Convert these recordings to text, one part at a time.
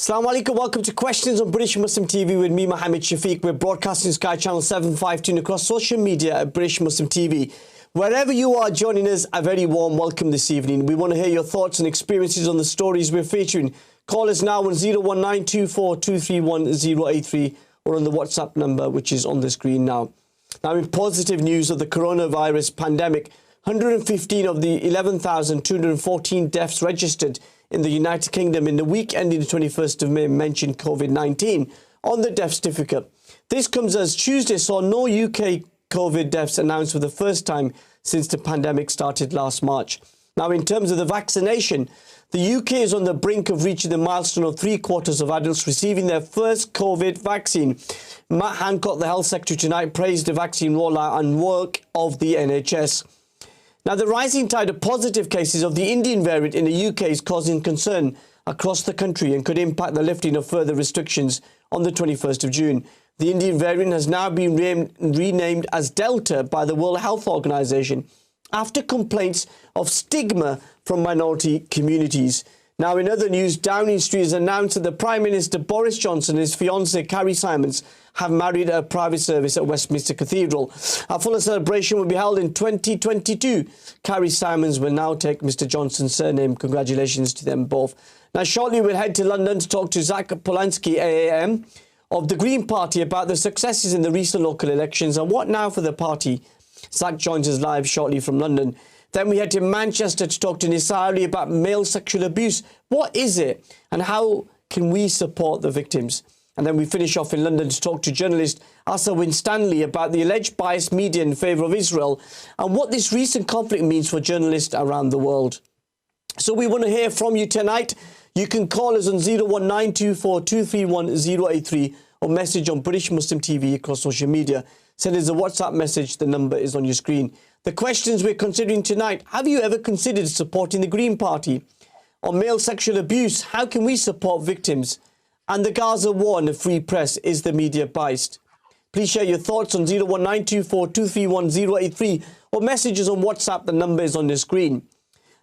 Assalamu alaikum, welcome to Questions on British Muslim TV with me, Mohammed Shafiq. We're broadcasting Sky Channel 752 and across social media at British Muslim TV. Wherever you are joining us, a very warm welcome this evening. We want to hear your thoughts and experiences on the stories we're featuring. Call us now on 01924231083 or on the WhatsApp number which is on the screen now. Now, in positive news of the coronavirus pandemic, 115 of the 11,214 deaths registered in the United Kingdom in the week ending the 21st of May mentioned COVID-19 on the death certificate. This comes as Tuesday saw no UK COVID deaths announced for the first time since the pandemic started last March. Now, in terms of the vaccination, the UK is on the brink of reaching the milestone of 3/4 of adults receiving their first COVID vaccine. Matt Hancock, the Health Secretary, tonight praised the vaccine rollout and work of the NHS. Now, the rising tide of positive cases of the Indian variant in the UK is causing concern across the country and could impact the lifting of further restrictions on the 21st of June. The Indian variant has now been renamed as Delta by the World Health Organization after complaints of stigma from minority communities. Now, in other news, Downing Street has announced that the Prime Minister Boris Johnson and his fiancée Carrie Simons have married at a private service at Westminster Cathedral. A fuller celebration will be held in 2022. Carrie Simons will now take Mr Johnson's surname. Congratulations to them both. Now, shortly we'll head to London to talk to Zack Polanski, AAM, of the Green Party about the successes in the recent local elections and what now for the party. Zack joins us live shortly from London. Then we head to Manchester to talk to Nisaa Ali about male sexual abuse. What is it and how can we support the victims? And then we finish off in London to talk to journalist Asa Winstanley about the alleged biased media in favour of Israel and what this recent conflict means for journalists around the world. So we want to hear from you tonight. You can call us on 01924231083 or message on British Muslim TV across social media. Send us a WhatsApp message. The number is on your screen. The questions we're considering tonight: have you ever considered supporting the Green Party? On male sexual abuse, how can we support victims? And the Gaza war and the free press, is the media biased? Please share your thoughts on 01924231083 or messages on WhatsApp. The number is on the screen.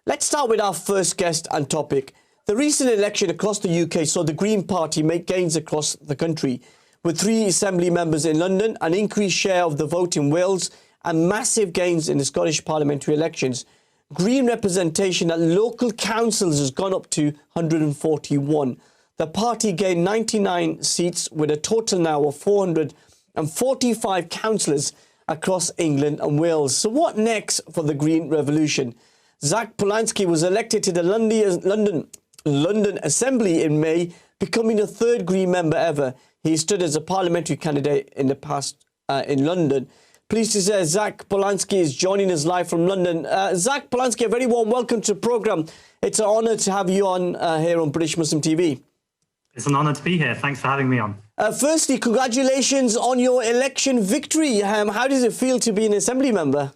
Let's start with our first guest and topic. The recent election across the UK saw the Green Party make gains across the country, with 3 Assembly members in London, an increased share of the vote in Wales and massive gains in the Scottish parliamentary elections. Green representation at local councils has gone up to 141. The party gained 99 seats with a total now of 445 councillors across England and Wales. So what next for the Green Revolution? Zack Polanski was elected to the London Assembly in May, becoming the 3rd Green member ever. He stood as a parliamentary candidate in the past in London. Pleased to say Zack Polanski is joining us live from London. Zack Polanski, a very warm welcome to the programme. It's an honour to have you on here on British Muslim TV. It's an honour to be here. Thanks for having me on. Firstly, congratulations on your election victory. How does it feel to be an Assembly member?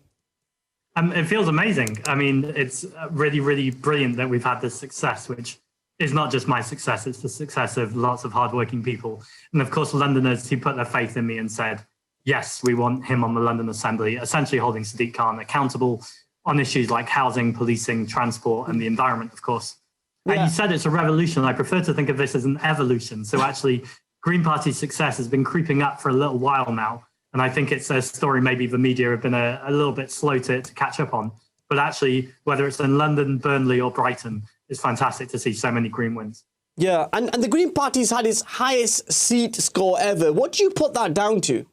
It feels amazing. I mean, it's really, really brilliant that we've had this success, which is not just my success, it's the success of lots of hardworking people. And of course, Londoners who put their faith in me and said, yes, we want him on the London Assembly, essentially holding Sadiq Khan accountable on issues like housing, policing, transport, and the environment, of course. Yeah. And you said it's a revolution. I prefer to think of this as an evolution. So actually, Green Party's success has been creeping up for a little while now. And I think it's a story maybe the media have been a little bit slow to catch up on. But actually, whether it's in London, Burnley or Brighton, it's fantastic to see so many Green wins. Yeah, and the Green Party's had its highest seat score ever. What do you put that down to?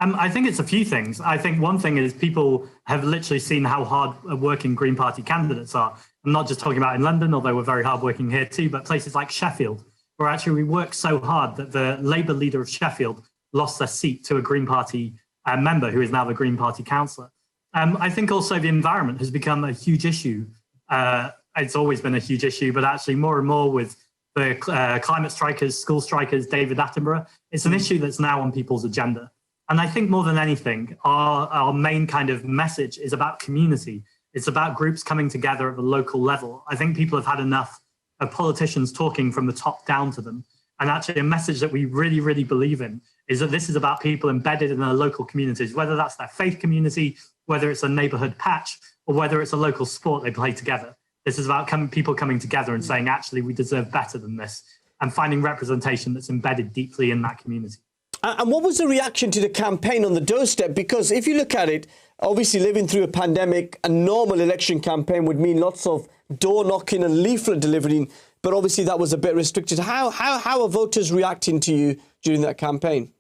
I think it's a few things. I think one thing is people have literally seen how hard working Green Party candidates are. I'm not just talking about in London, although we're very hard working here too, but places like Sheffield, where actually we work so hard that the Labour leader of Sheffield lost their seat to a Green Party member who is now the Green Party councillor. I think also the environment has become a huge issue. It's always been a huge issue, but actually more and more with the climate strikers, school strikers, David Attenborough, it's an issue that's now on people's agenda. And I think more than anything, our main kind of message is about community. It's about groups coming together at the local level. I think people have had enough of politicians talking from the top down to them. And actually a message that we really, really believe in is that this is about people embedded in their local communities, whether that's their faith community, whether it's a neighbourhood patch, or whether it's a local sport they play together. This is about people coming together and saying, actually, we deserve better than this. and finding representation that's embedded deeply in that community. And what was the reaction to the campaign on the doorstep? Because if you look at it, obviously living through a pandemic, a normal election campaign would mean lots of door knocking and leaflet delivering, but obviously that was a bit restricted. How are voters reacting to you during that campaign?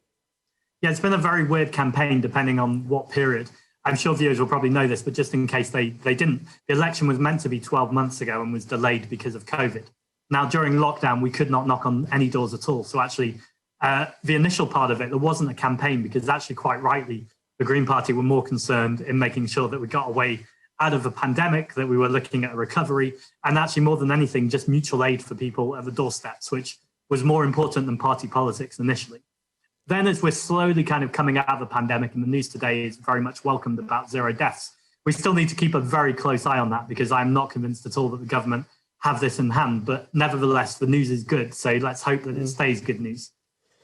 Yeah, it's been a very weird campaign depending on what period. I'm sure viewers will probably know this, but just in case they didn't, the election was meant to be 12 months ago and was delayed because of COVID. Now, during lockdown, we could not knock on any doors at all. So actually, the initial part of it, there wasn't a campaign because actually, quite rightly, the Green Party were more concerned in making sure that we got away out of a pandemic, that we were looking at a recovery, and actually more than anything, just mutual aid for people at the doorsteps, which was more important than party politics initially. Then as we're slowly kind of coming out of the pandemic, and the news today is very much welcomed about 0 deaths, we still need to keep a very close eye on that because I'm not convinced at all that the government have this in hand. But nevertheless, the news is good. So let's hope that it stays good news.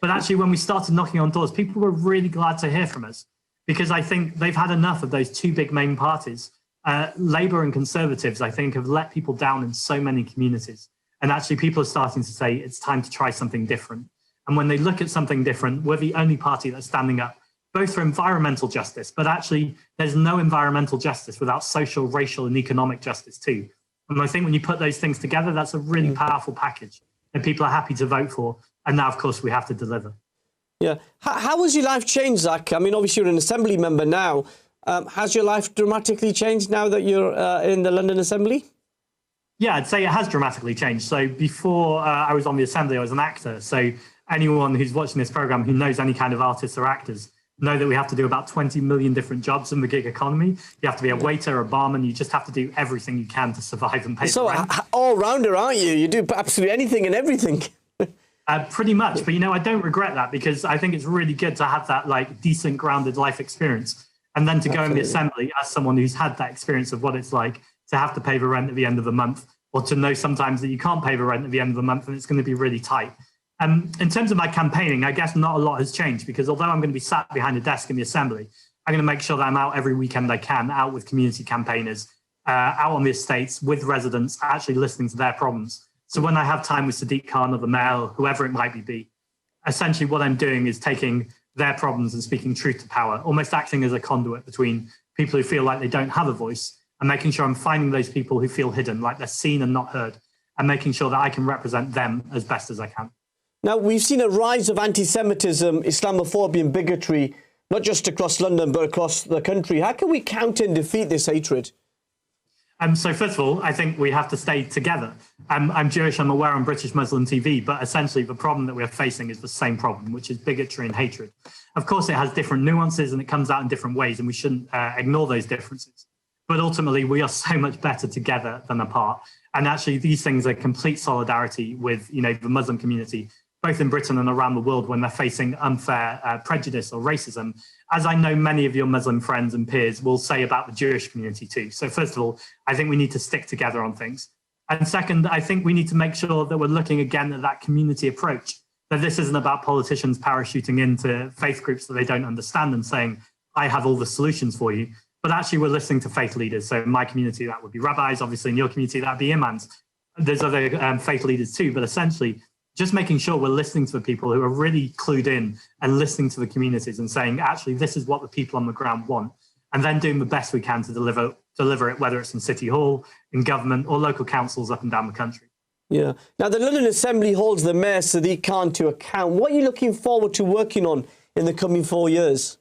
But actually, when we started knocking on doors, people were really glad to hear from us because I think they've had enough of those two big main parties. Labour and Conservatives, I think, have let people down in so many communities. And actually, people are starting to say it's time to try something different. And when they look at something different, we're the only party that's standing up, both for environmental justice, but actually there's no environmental justice without social, racial and economic justice too. And I think when you put those things together, that's a really powerful package that people are happy to vote for. And now, of course, we have to deliver. Yeah. How has your life changed, Zack? I mean, obviously you're an Assembly member now. Has your life dramatically changed now that you're in the London Assembly? Yeah, I'd say it has dramatically changed. So before I was on the Assembly, I was an actor. So anyone who's watching this program who knows any kind of artists or actors know that we have to do about 20 million different jobs in the gig economy. You have to be a waiter, a barman. You just have to do everything you can to survive and pay the rent. So all-rounder, aren't you? You do absolutely anything and everything. Pretty much. But, you know, I don't regret that because I think it's really good to have that, like, decent, grounded life experience. And then to go in the Assembly as someone who's had that experience of what it's like to have to pay the rent at the end of the month, or to know sometimes that you can't pay the rent at the end of the month and it's going to be really tight. In terms of my campaigning, I guess not a lot has changed because although I'm going to be sat behind a desk in the Assembly, I'm going to make sure that I'm out every weekend I can, out with community campaigners, out on the estates with residents, actually listening to their problems. So when I have time with Sadiq Khan or the Mayor, or whoever it might be, essentially what I'm doing is taking their problems and speaking truth to power, almost acting as a conduit between people who feel like they don't have a voice and making sure I'm finding those people who feel hidden, like they're seen and not heard, and making sure that I can represent them as best as I can. Now, we've seen a rise of anti-Semitism, Islamophobia and bigotry, not just across London, but across the country. How can we counter and defeat this hatred? So first of all, I think we have to stay together. I'm Jewish, I'm aware on British Muslim TV, but essentially the problem that we're facing is the same problem, which is bigotry and hatred. Of course, it has different nuances and it comes out in different ways, and we shouldn't ignore those differences. But ultimately, we are so much better together than apart. And actually, these things are complete solidarity with, you know, the Muslim community, both in Britain and around the world when they're facing unfair prejudice or racism, as I know many of your Muslim friends and peers will say about the Jewish community too. So first of all, I think we need to stick together on things. And second, I think we need to make sure that we're looking again at that community approach, that this isn't about politicians parachuting into faith groups that they don't understand and saying, I have all the solutions for you. But actually, we're listening to faith leaders. So in my community, that would be rabbis. Obviously, in your community, that'd be imams. There's other faith leaders too, but essentially, just making sure we're listening to the people who are really clued in and listening to the communities and saying, actually, this is what the people on the ground want, and then doing the best we can to deliver it, whether it's in City Hall, in government, or local councils up and down the country. Yeah. Now, the London Assembly holds the Mayor, Sadiq Khan, to account. What are you looking forward to working on in the coming 4 years?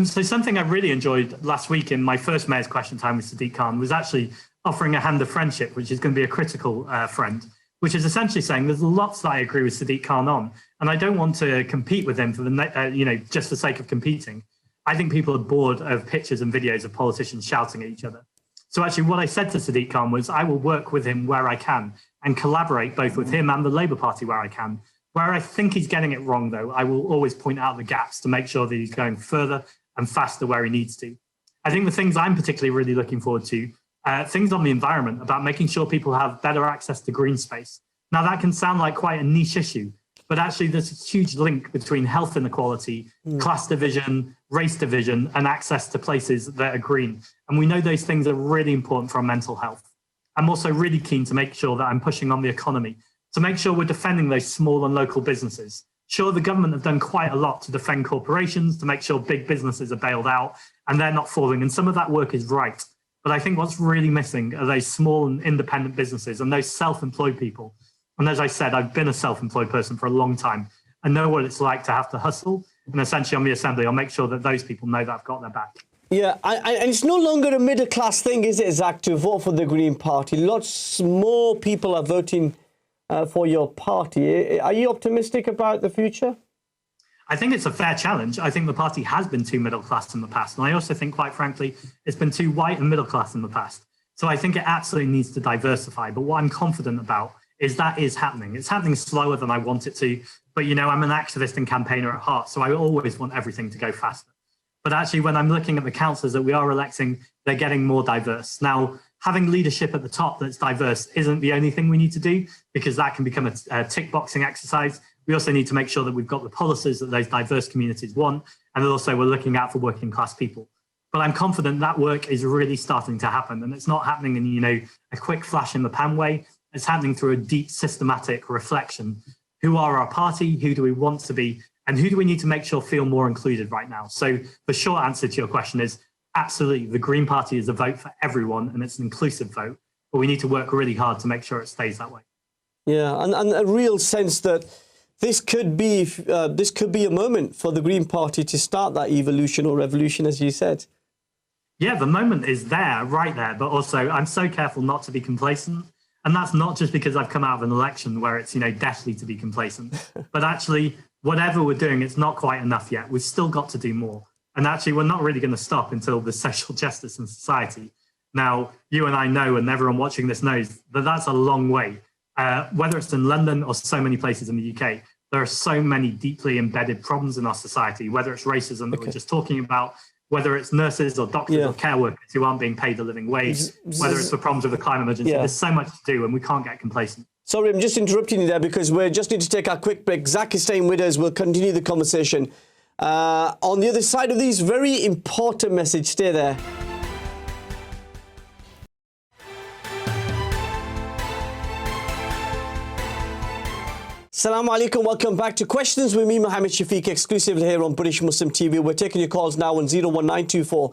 So something I really enjoyed last week in my first Mayor's Question Time with Sadiq Khan was actually offering a hand of friendship, which is going to be a critical friend, which is essentially saying there's lots that I agree with Sadiq Khan on, and I don't want to compete with him for the, just for the sake of competing. I think people are bored of pictures and videos of politicians shouting at each other. So actually what I said to Sadiq Khan was I will work with him where I can and collaborate both with him and the Labour Party where I can. Where I think he's getting it wrong, though, I will always point out the gaps to make sure that he's going further and faster where he needs to. I think the things I'm particularly really looking forward to, things on the environment, about making sure people have better access to green space. Now, that can sound like quite a niche issue, but actually there's a huge link between health inequality, class division, race division, and access to places that are green. And we know those things are really important for our mental health. I'm also really keen to make sure that I'm pushing on the economy to make sure we're defending those small and local businesses. Sure, the government have done quite a lot to defend corporations, to make sure big businesses are bailed out and they're not falling. And some of that work is right. But I think what's really missing are those small and independent businesses and those self-employed people. And as I said, I've been a self-employed person for a long time. I know what it's like to have to hustle. And essentially on the Assembly, I'll make sure that those people know that I've got their back. Yeah, and it's no longer a middle-class thing, is it, Zack, to vote for the Green Party? Lots more people are voting for your party. Are you optimistic about the future? I think it's a fair challenge. I think the party has been too middle class in the past. And I also think, quite frankly, it's been too white and middle class in the past. So I think it absolutely needs to diversify. But what I'm confident about is that is happening. It's happening slower than I want it to. But, you know, I'm an activist and campaigner at heart, so I always want everything to go faster. But actually, when I'm looking at the councillors that we are electing, they're getting more diverse. Now, having leadership at the top that's diverse isn't the only thing we need to do, because that can become a tick boxing exercise. We also need to make sure that we've got the policies that those diverse communities want, and also we're looking out for working class people. But I'm confident that work is really starting to happen, and it's not happening in, you know, a quick flash in the pan way. It's happening through a deep, systematic reflection. Who are our party? Who do we want to be? And who do we need to make sure feel more included right now? So the short answer to your question is absolutely, the Green Party is a vote for everyone, and it's an inclusive vote. But we need to work really hard to make sure it stays that way. Yeah, and a real sense that this could be a moment for the Green Party to start that evolution or revolution, as you said. Yeah, the moment is there, right there. But also, I'm so careful not to be complacent. And that's not just because I've come out of an election where it's, you know, deathly to be complacent. But actually, whatever we're doing, it's not quite enough yet. We've still got to do more. And actually, we're not really going to stop until there's social justice in society. Now, you and I know, and everyone watching this knows, that that's a long way. Whether it's in London or so many places in the UK, there are so many deeply embedded problems in our society, whether it's racism that we're just talking about, whether it's nurses or doctors or care workers who aren't being paid a living wage, whether it's the problems with the climate emergency. There's so much to do and we can't get complacent. Sorry, I'm just interrupting you there because we just need to take our quick break. Zack is staying with us. We'll continue the conversation. On the other side of these, very important message. Stay there. Assalamu alaikum, welcome back to Questions with me, Mohammed Shafiq, exclusively here on British Muslim TV. We're taking your calls now on 01924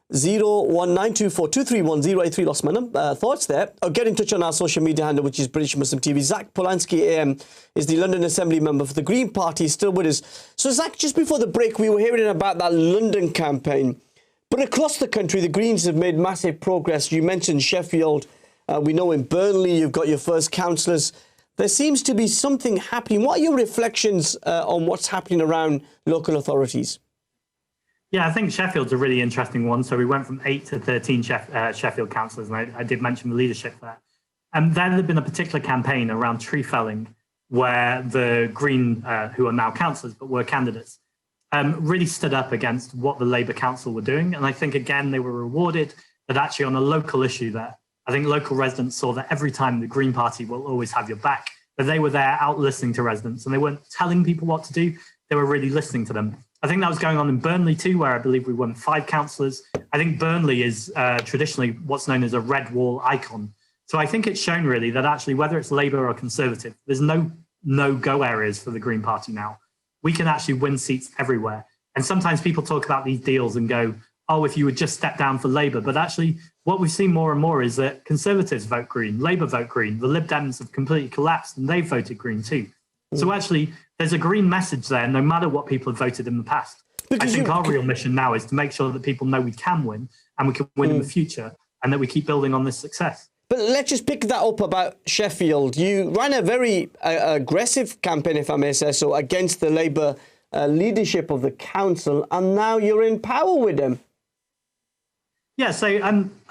231 lost my number, thoughts there. Or get in touch on our social media handle, which is British Muslim TV. Zack Polanski AM is the London Assembly member for the Green Party, is still with us. So Zack, just before the break, we were hearing about that London campaign. But across the country, the Greens have made massive progress. You mentioned Sheffield. We know in Burnley, you've got your first councillors. There seems to be something happening. What are your reflections on what's happening around local authorities? Yeah, I think Sheffield's a really interesting one. So we went from 8 to 13 Sheffield councillors, and I did mention the leadership there. And there had been a particular campaign around tree felling where the Green, who are now councillors but were candidates, really stood up against what the Labour Council were doing. And I think, again, they were rewarded that actually on a local issue there, I think local residents saw that every time the Green Party will always have your back, that they were there out listening to residents and they weren't telling people what to do, they were really listening to them. I think that was going on in Burnley too, where I believe we won 5 councillors. I think Burnley is traditionally what's known as a red wall icon. So I think it's shown really that actually whether it's Labour or Conservative, there's no-go areas for the Green Party now. We can actually win seats everywhere. And sometimes people talk about these deals and go, oh, if you would just step down for Labour. But actually, what we've seen more and more is that Conservatives vote Green, Labour vote Green, the Lib Dems have completely collapsed and they've voted Green too. So actually, there's a Green message there, no matter what people have voted in the past. I think our real mission now is to make sure that people know we can win and we can win in the future and that we keep building on this success. But let's just pick that up about Sheffield. You ran a very aggressive campaign, if I may say so, against the Labour leadership of the council, and now you're in power with them. Yeah, so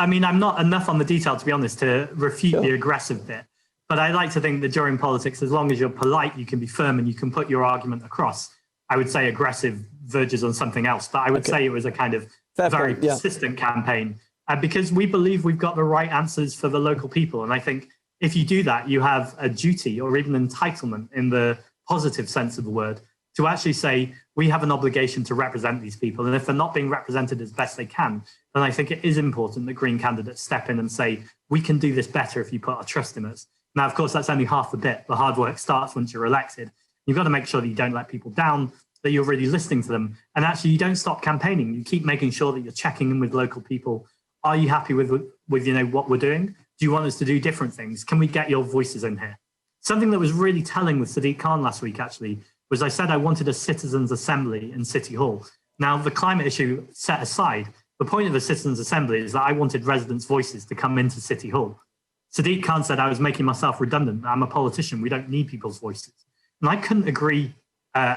I mean, I'm not enough on the detail, to be honest, to refute the aggressive bit. But I like to think that during politics, as long as you're polite, you can be firm and you can put your argument across. I would say aggressive verges on something else, but I would say it was a kind of very persistent campaign because we believe we've got the right answers for the local people. And I think if you do that, you have a duty or even entitlement in the positive sense of the word to actually say, we have an obligation to represent these people. And if they're not being represented as best they can, then I think it is important that Green candidates step in and say, we can do this better if you put our trust in us. Now, of course, that's only half the bit. The hard work starts once you're elected. You've got to make sure that you don't let people down, that you're really listening to them. And actually, you don't stop campaigning. You keep making sure that you're checking in with local people. Are you happy with what we're doing? Do you want us to do different things? Can we get your voices in here? Something that was really telling with Sadiq Khan last week, actually, was I said I wanted a citizens' assembly in City Hall. Now, the climate issue set aside, the point of a citizens' assembly is that I wanted residents' voices to come into City Hall. Sadiq Khan said I was making myself redundant. I'm a politician. We don't need people's voices. And I couldn't agree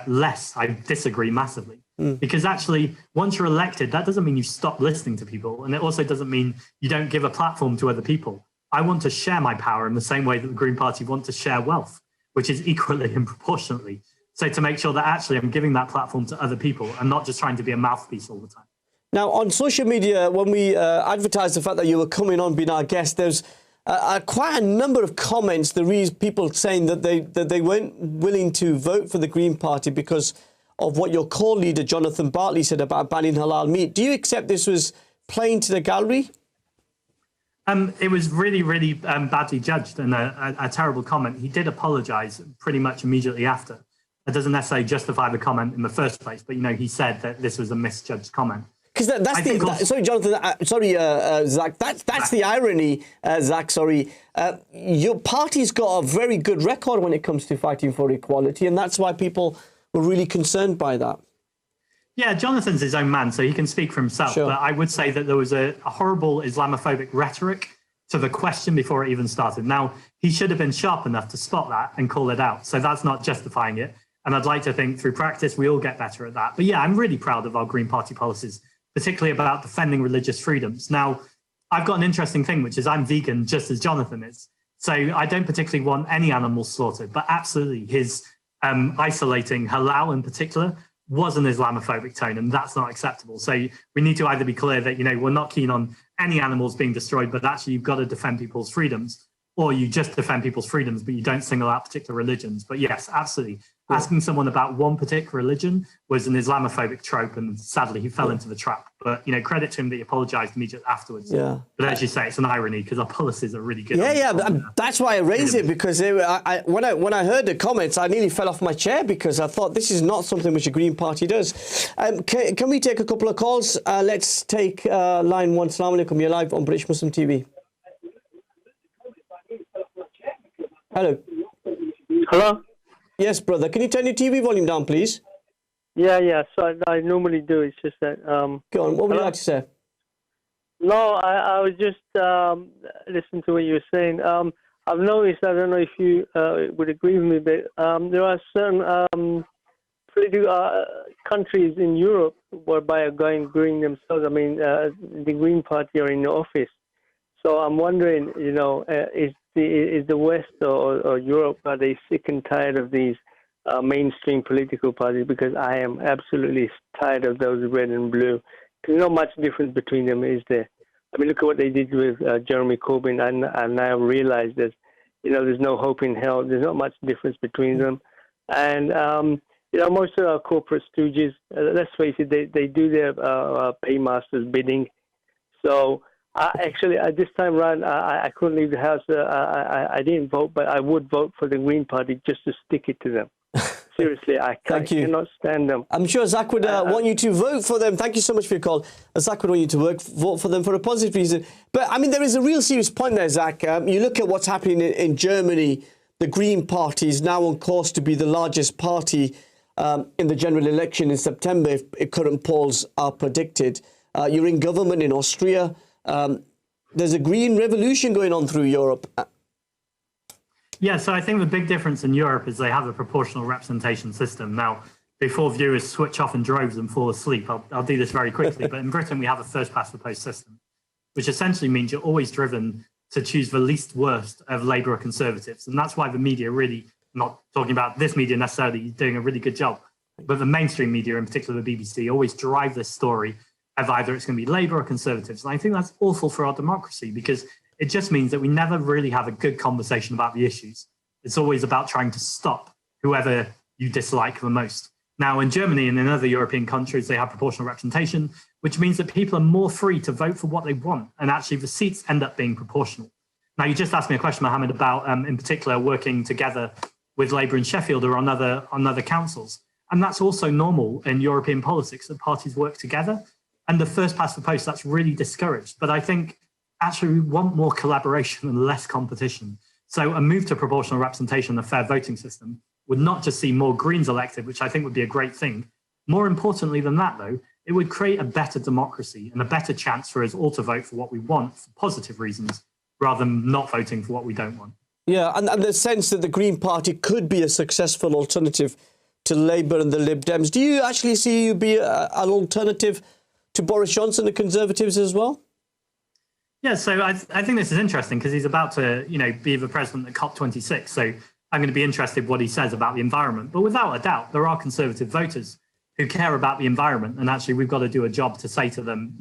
less. I disagree massively. Because actually, once you're elected, that doesn't mean you stop listening to people. And it also doesn't mean you don't give a platform to other people. I want to share my power in the same way that the Green Party want to share wealth, which is equally and proportionately. So to make sure that actually I'm giving that platform to other people and not just trying to be a mouthpiece all the time. Now, on social media, when we advertised the fact that you were coming on being our guest, there's quite a number of comments, people saying that they weren't willing to vote for the Green Party because of what your core leader, Jonathan Bartley, said about banning halal meat. Do you accept this was playing to the gallery? It was really, really badly judged and a terrible comment. He did apologise pretty much immediately after. It doesn't necessarily justify the comment in the first place, but, he said that this was a misjudged comment. Because sorry, Jonathan, Zach, that's the irony, Zach, sorry. Your party's got a very good record when it comes to fighting for equality, and that's why people were really concerned by that. Yeah, Jonathan's his own man, so he can speak for himself. Sure. But I would say that there was a horrible Islamophobic rhetoric to the question before it even started. Now, he should have been sharp enough to spot that and call it out. So that's not justifying it. And I'd like to think through practice, we all get better at that. But yeah, I'm really proud of our Green Party policies, particularly about defending religious freedoms. Now, I've got an interesting thing, which is I'm vegan just as Jonathan is. So I don't particularly want any animals slaughtered, but absolutely his isolating halal in particular was an Islamophobic tone, and that's not acceptable. So we need to either be clear that, we're not keen on any animals being destroyed, but actually you've got to defend people's freedoms, or you just defend people's freedoms, but you don't single out particular religions. But yes, absolutely. Asking someone about one particular religion was an Islamophobic trope, and sadly he fell into the trap. But, credit to him that he apologized immediately afterwards. Yeah. But as you say, it's an irony because our policies are really good. Yeah, that's why I raised it, because when I heard the comments, I nearly fell off my chair because I thought this is not something which the Green Party does. Can we take a couple of calls? Let's take line one. Assalamu alaikum. You're live on British Muslim TV. Hello. Hello? Yes, brother. Can you turn your TV volume down, please? Yeah. So I normally do. It's just that... Go on. What would you like to say? No, I was just listening to what you were saying. I've noticed, I don't know if you would agree with me, but there are certain political countries in Europe whereby are going green themselves. I mean, the Green Party are in the office. So I'm wondering, is the West or Europe, are they sick and tired of these mainstream political parties? Because I am absolutely tired of those red and blue. There's not much difference between them, is there? I mean, look at what they did with Jeremy Corbyn, and I now realize that, there's no hope in hell. There's not much difference between them. And, most of our corporate stooges, let's face it, they do their paymasters bidding. So, actually, at this time around, I couldn't leave the house. I didn't vote, but I would vote for the Green Party just to stick it to them. Seriously, I cannot stand them. I'm sure Zach would want you to vote for them. Thank you so much for your call. Zach would want you to vote for them for a positive reason. But, I mean, there is a real serious point there, Zach. You look at what's happening in Germany. The Green Party is now on course to be the largest party in the general election in September, if current polls are predicted. You're in government in Austria. There's a green revolution going on through Europe. Yeah, so I think the big difference in Europe is they have a proportional representation system. Now, before viewers switch off in droves and fall asleep, I'll do this very quickly, but in Britain we have a first past the post system, which essentially means you're always driven to choose the least worst of Labour or Conservatives. And that's why the media really, not talking about this media necessarily doing a really good job, but the mainstream media, in particular the BBC, always drive this story of either it's going to be Labour or Conservatives. And I think that's awful for our democracy, because it just means that we never really have a good conversation about the issues. It's always about trying to stop whoever you dislike the most. Now, in Germany and in other European countries, they have proportional representation, which means that people are more free to vote for what they want. And actually, the seats end up being proportional. Now, you just asked me a question, Mohammed, about, in particular, working together with Labour in Sheffield or on other councils. And that's also normal in European politics, that parties work together. And the first past the post, that's really discouraged. But I think actually we want more collaboration and less competition. So a move to proportional representation and a fair voting system would not just see more Greens elected, which I think would be a great thing. More importantly than that, though, it would create a better democracy and a better chance for us all to vote for what we want for positive reasons, rather than not voting for what we don't want. Yeah, and the sense that the Green Party could be a successful alternative to Labour and the Lib Dems. Do you actually see you be an alternative to Boris Johnson and the Conservatives as well? Yeah, so I think this is interesting because he's about to, be the president at COP26. So I'm going to be interested what he says about the environment. But without a doubt, there are Conservative voters who care about the environment. And actually, we've got to do a job to say to them,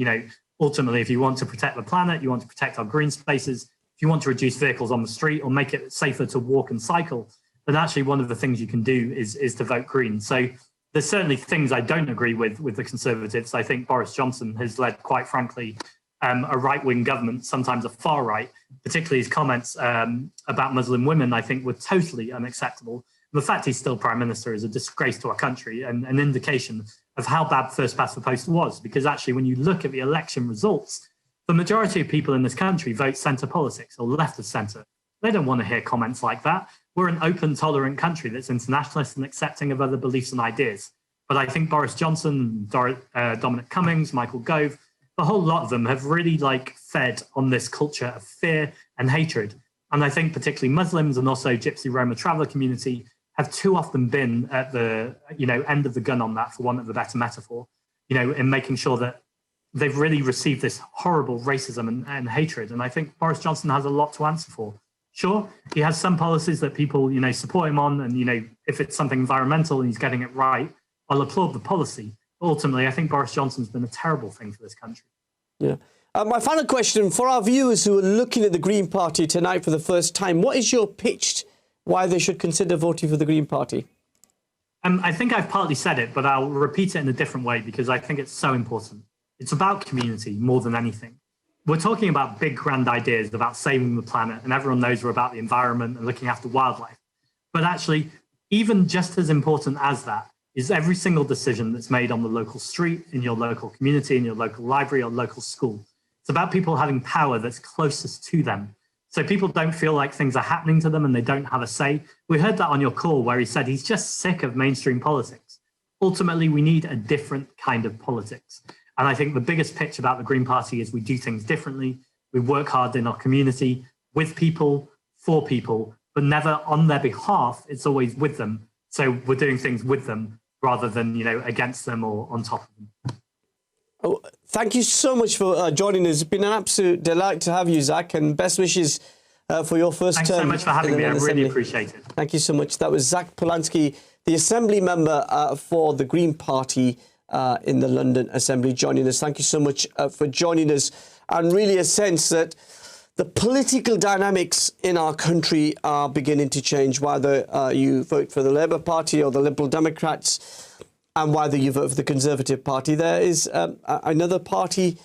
ultimately, if you want to protect the planet, you want to protect our green spaces, if you want to reduce vehicles on the street or make it safer to walk and cycle, then actually one of the things you can do is to vote Green. So there's certainly things I don't agree with the Conservatives. I think Boris Johnson has led, quite frankly, a right-wing government, sometimes a far right, particularly his comments about Muslim women, I think were totally unacceptable. The fact he's still Prime Minister is a disgrace to our country and an indication of how bad first past the post was, because actually when you look at the election results, the majority of people in this country vote centre politics or left of centre. They don't want to hear comments like that. We're an open, tolerant country that's internationalist and accepting of other beliefs and ideas. But I think Boris Johnson, Dominic Cummings, Michael Gove, a whole lot of them have really fed on this culture of fear and hatred. And I think particularly Muslims and also Gypsy Roma traveller community have too often been at the end of the gun on that, for want of a better metaphor, in making sure that they've really received this horrible racism and hatred. And I think Boris Johnson has a lot to answer for. Sure, he has some policies that people, support him on. And, if it's something environmental and he's getting it right, I'll applaud the policy. Ultimately, I think Boris Johnson's been a terrible thing for this country. Yeah. My final question, for our viewers who are looking at the Green Party tonight for the first time, what is your pitch why they should consider voting for the Green Party? I think I've partly said it, but I'll repeat it in a different way because I think it's so important. It's about community more than anything. We're talking about big, grand ideas about saving the planet, and everyone knows we're about the environment and looking after wildlife. But actually, even just as important as that is every single decision that's made on the local street, in your local community, in your local library or local school. It's about people having power that's closest to them. So people don't feel like things are happening to them and they don't have a say. We heard that on your call where he said he's just sick of mainstream politics. Ultimately, we need a different kind of politics. And I think the biggest pitch about the Green Party is we do things differently. We work hard in our community with people, for people, but never on their behalf. It's always with them. So we're doing things with them rather than, against them or on top of them. Oh, thank you so much for joining us. It's been an absolute delight to have you, Zack, and best wishes for your first term. Thanks so much for having me. I really appreciate it. Thank you so much. That was Zack Polanski, the Assembly member for the Green Party in the London Assembly, joining us. Thank you so much for joining us. And really a sense that the political dynamics in our country are beginning to change, whether you vote for the Labour Party or the Liberal Democrats, and whether you vote for the Conservative Party. There is another party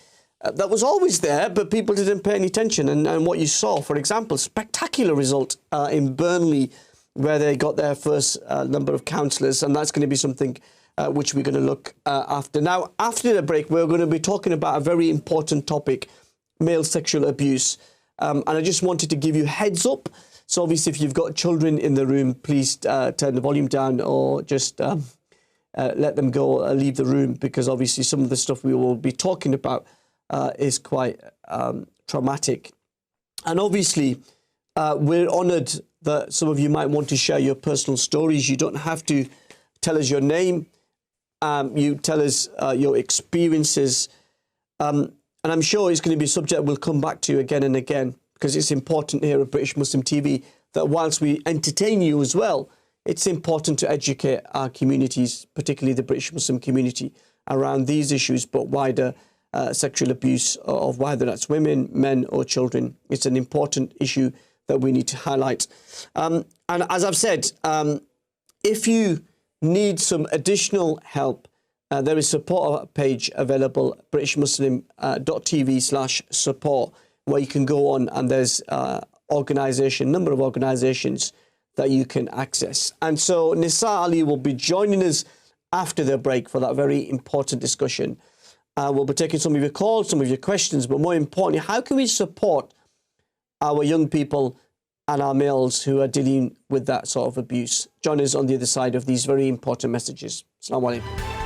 that was always there, but people didn't pay any attention. And what you saw, for example, spectacular result in Burnley, where they got their first number of councillors, and that's going to be something which we're going to look after. Now, after the break, we're going to be talking about a very important topic, male sexual abuse. And I just wanted to give you heads up. So obviously, if you've got children in the room, please turn the volume down or just let them go, leave the room, because obviously some of the stuff we will be talking about is quite traumatic. And obviously, we're honoured that some of you might want to share your personal stories. You don't have to tell us your name. You tell us your experiences. And I'm sure it's going to be a subject we'll come back to again and again, because it's important here at British Muslim TV that whilst we entertain you as well, it's important to educate our communities, particularly the British Muslim community, around these issues, but wider sexual abuse of whether that's women, men or children. It's an important issue that we need to highlight. And as I've said, if you need some additional help, there is a support page available, britishmuslim.tv/support, where you can go on, and there's number of organizations that you can access. And so Nisaa Ali will be joining us after the break for that very important discussion. We'll be taking some of your calls, some of your questions, but more importantly, how can we support our young people and our males who are dealing with that sort of abuse? Join us on the other side of these very important messages. Assalamu alaikum.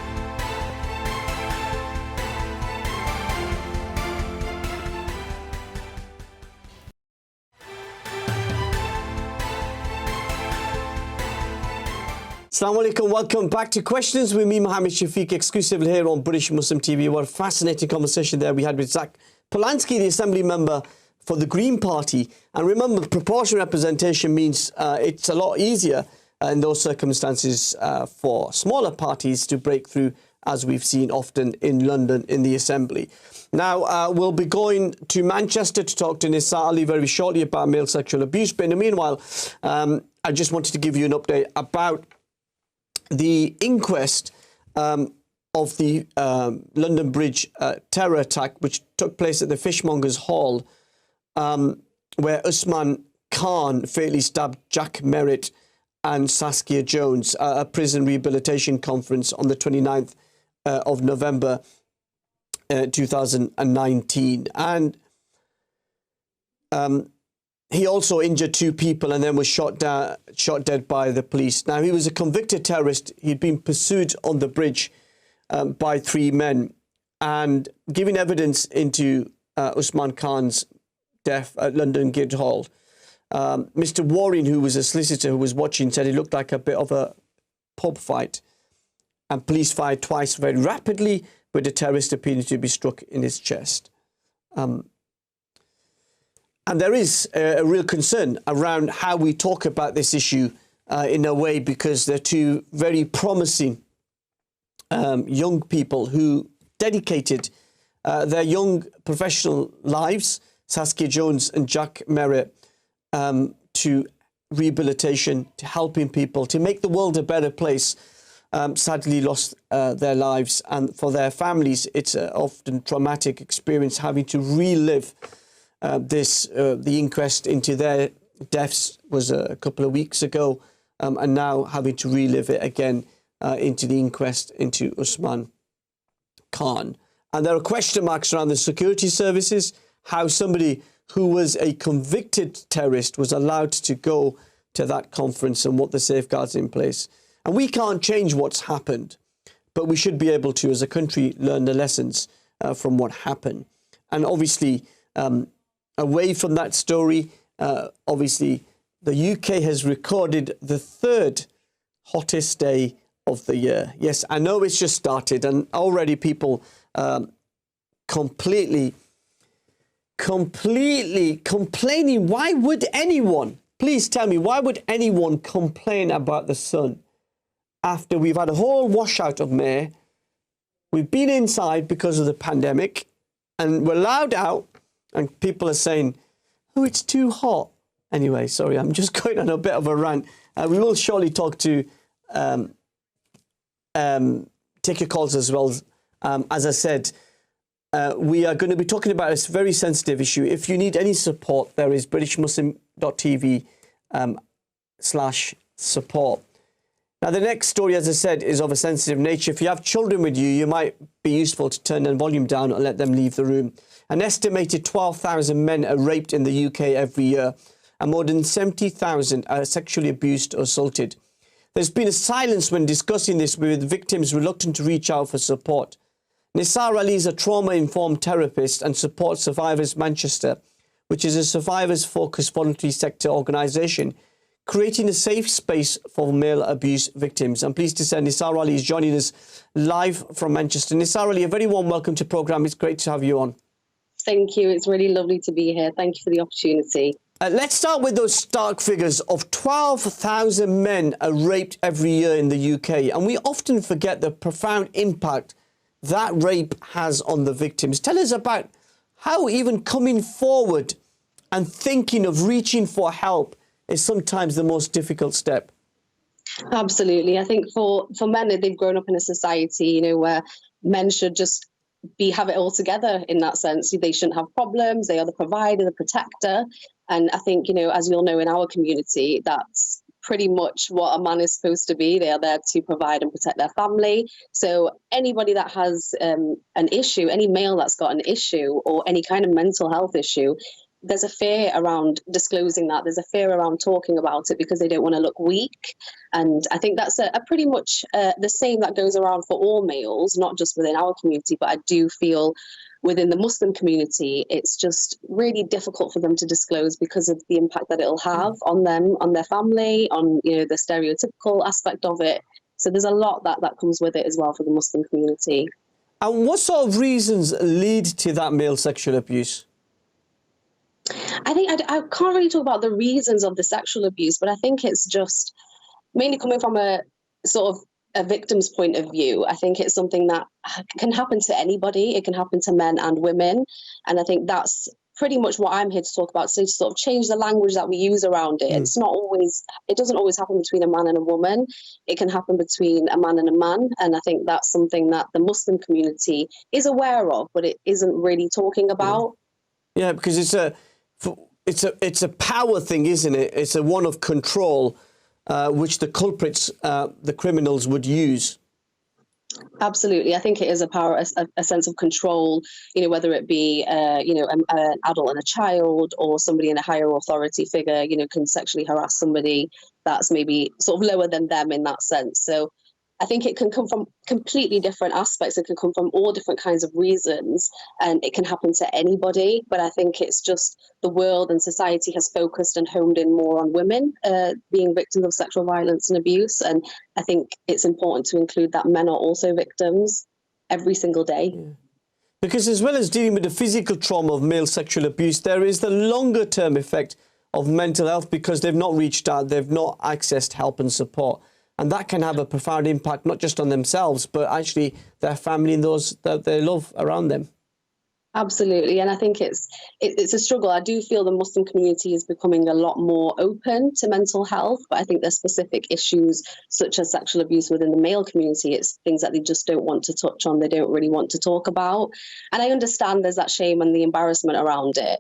Assalamu alaikum, welcome back to Questions with me, Mohammed Shafiq, exclusively here on British Muslim TV. What a fascinating conversation there we had with Zack Polanski, the Assembly member for the Green Party. And remember, proportional representation means it's a lot easier in those circumstances for smaller parties to break through, as we've seen often in London in the Assembly. Now, we'll be going to Manchester to talk to Nisaa Ali very shortly about male sexual abuse. But in the meanwhile, I just wanted to give you an update about the inquest of the London Bridge terror attack, which took place at the Fishmongers Hall, where Usman Khan fatally stabbed Jack Merritt and Saskia Jones at a prison rehabilitation conference on the 29th of November 2019. And he also injured 2 people and then was shot dead by the police. Now, he was a convicted terrorist. He'd been pursued on the bridge by 3 men. And giving evidence into Usman Khan's death at London Guildhall, Mr. Warren, who was a solicitor who was watching, said it looked like a bit of a pub fight. And police fired twice very rapidly, with the terrorist appearing to be struck in his chest. And there is a real concern around how we talk about this issue in a way, because they're 2 very promising young people who dedicated their young professional lives, Saskia Jones and Jack Merritt, to rehabilitation, to helping people, to make the world a better place. Sadly lost their lives, and for their families, it's an often traumatic experience having to relive the inquest into their deaths was a couple of weeks ago, and now having to relive it again into the inquest into Usman Khan. And there are question marks around the security services, how somebody who was a convicted terrorist was allowed to go to that conference, and what the safeguards in place. And we can't change what's happened, but we should be able to, as a country, learn the lessons from what happened. And obviously, away from that story, obviously, the UK has recorded the 3rd hottest day of the year. Yes, I know it's just started, and already people completely complaining. Why would anyone, please tell me, why would anyone complain about the sun after we've had a whole washout of May? We've been inside because of the pandemic, and we're allowed out, and people are saying, oh, it's too hot. Anyway, sorry, I'm just going on a bit of a rant. We will surely talk to take your calls as well. As I said, we are going to be talking about this very sensitive issue. If you need any support, there is britishmuslim.tv/support. Now, the next story, as I said, is of a sensitive nature. If you have children with you, you might be useful to turn the volume down and let them leave the room. An estimated 12,000 men are raped in the UK every year, and more than 70,000 are sexually abused or assaulted. There's been a silence when discussing this, with victims reluctant to reach out for support. Nisaa Ali is a trauma-informed therapist and supports Survivors Manchester, which is a survivors-focused voluntary sector organisation, creating a safe space for male abuse victims. I'm pleased to say Nisaa Ali is joining us live from Manchester. Nisaa Ali, a very warm welcome to the programme. It's great to have you on. Thank you. It's really lovely to be here. Thank you for the opportunity. Let's start with those stark figures of 12,000 men are raped every year in the UK. And we often forget the profound impact that rape has on the victims. Tell us about how even coming forward and thinking of reaching for help is sometimes the most difficult step. Absolutely. I think for men, they've grown up in a society, where men should just have it all together in that sense. They shouldn't have problems. They are the provider, the protector. And I think, as you'll know, in our community, that's pretty much what a man is supposed to be. They are there to provide and protect their family. So anybody that has an issue, any male that's got an issue or any kind of mental health issue, there's a fear around disclosing that. There's a fear around talking about it because they don't want to look weak. And I think that's a pretty much the same that goes around for all males, not just within our community, but I do feel within the Muslim community, it's just really difficult for them to disclose because of the impact that it'll have on them, on their family, on the stereotypical aspect of it. So there's a lot that comes with it as well for the Muslim community. And what sort of reasons lead to that male sexual abuse? I think I can't really talk about the reasons of the sexual abuse, but I think it's just mainly coming from a sort of a victim's point of view. I think it's something that can happen to anybody. It can happen to men and women. And I think that's pretty much what I'm here to talk about. So to sort of change the language that we use around it. It doesn't always happen between a man and a woman. It can happen between a man and a man. And I think that's something that the Muslim community is aware of, but it isn't really talking about. Yeah, because it's a power thing, isn't it? It's a one of control, which the culprits, the criminals, would use. Absolutely. I think it is a sense of control, whether it be, an adult and a child or somebody in a higher authority figure, can sexually harass somebody that's maybe sort of lower than them in that sense. So I think it can come from completely different aspects. It can come from all different kinds of reasons, and it can happen to anybody. But I think it's just the world and society has focused and honed in more on women being victims of sexual violence and abuse. And I think it's important to include that men are also victims every single day. Yeah. Because as well as dealing with the physical trauma of male sexual abuse, there is the longer term effect of mental health because they've not reached out, they've not accessed help and support. And that can have a profound impact, not just on themselves, but actually their family and those that they love around them. Absolutely. And I think it's a struggle. I do feel the Muslim community is becoming a lot more open to mental health, but I think there's specific issues such as sexual abuse within the male community. It's things that they just don't want to touch on. They don't really want to talk about. And I understand there's that shame and the embarrassment around it.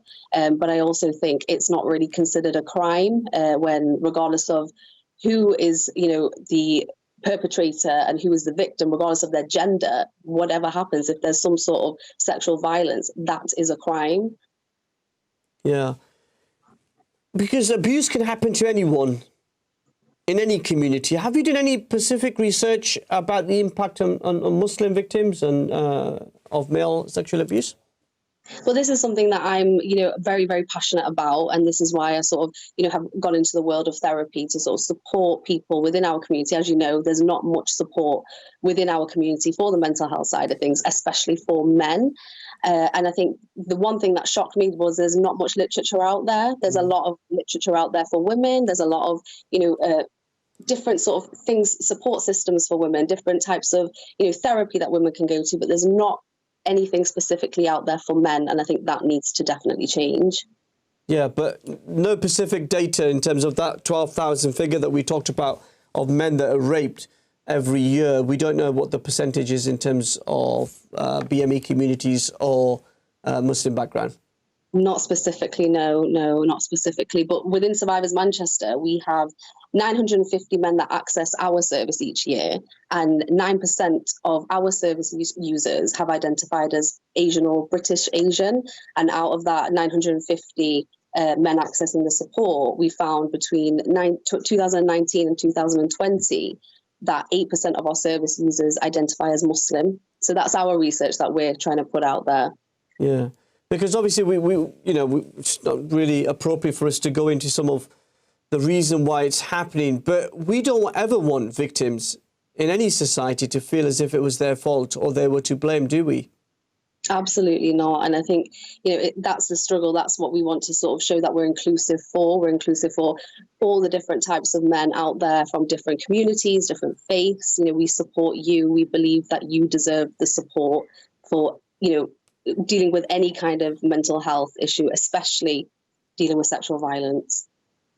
But I also think it's not really considered a crime when, regardless of who is, the perpetrator and who is the victim, regardless of their gender, whatever happens, if there's some sort of sexual violence, that is a crime. Yeah. Because abuse can happen to anyone in any community. Have you done any specific research about the impact on Muslim victims and of male sexual abuse? Well, this is something that I'm, very, very passionate about. And this is why I sort of, have gone into the world of therapy to sort of support people within our community. As you know, there's not much support within our community for the mental health side of things, especially for men. And I think the one thing that shocked me was there's not much literature out there. There's a lot of literature out there for women. There's a lot of, different sort of things, support systems for women, different types of, therapy that women can go to, but there's not anything specifically out there for men, and I think that needs to definitely change. Yeah, but no specific data in terms of that 12,000 figure that we talked about of men that are raped every year. We don't know what the percentage is in terms of BME communities or Muslim background. Not specifically, no, not specifically. But within Survivors Manchester, we have 950 men that access our service each year, and 9% of our service users have identified as Asian or British Asian. And out of that 950 men accessing the support, we found between 2019 and 2020 that 8% of our service users identify as Muslim. So that's our research that we're trying to put out there. Yeah. Because obviously, it's not really appropriate for us to go into some of the reason why it's happening, but we don't ever want victims in any society to feel as if it was their fault or they were to blame, do we? Absolutely not. And I think, that's the struggle. That's what we want to sort of show that we're inclusive for. We're inclusive for all the different types of men out there from different communities, different faiths. We support you. We believe that you deserve the support for, dealing with any kind of mental health issue, especially dealing with sexual violence.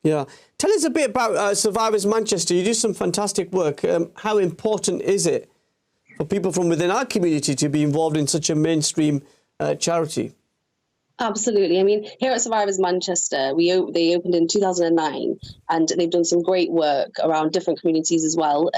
Yeah. Tell us a bit about Survivors Manchester. You do some fantastic work. How important is it for people from within our community to be involved in such a mainstream charity. Absolutely. I mean, here at Survivors Manchester, they opened in 2009, and they've done some great work around different communities as well.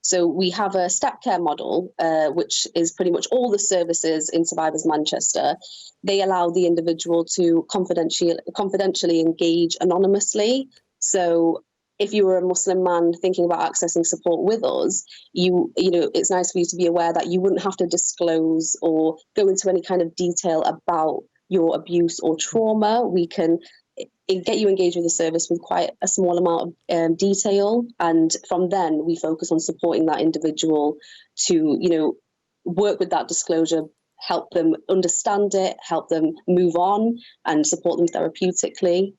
So we have a step care model, which is pretty much all the services in Survivors Manchester. They allow the individual to confidentially engage anonymously. So if you were a Muslim man thinking about accessing support with us, you know, it's nice for you to be aware that you wouldn't have to disclose or go into any kind of detail about your abuse or trauma. We can get you engaged with the service with quite a small amount of detail, and from then we focus on supporting that individual to, you know, work with that disclosure, help them understand it, help them move on, and support them therapeutically.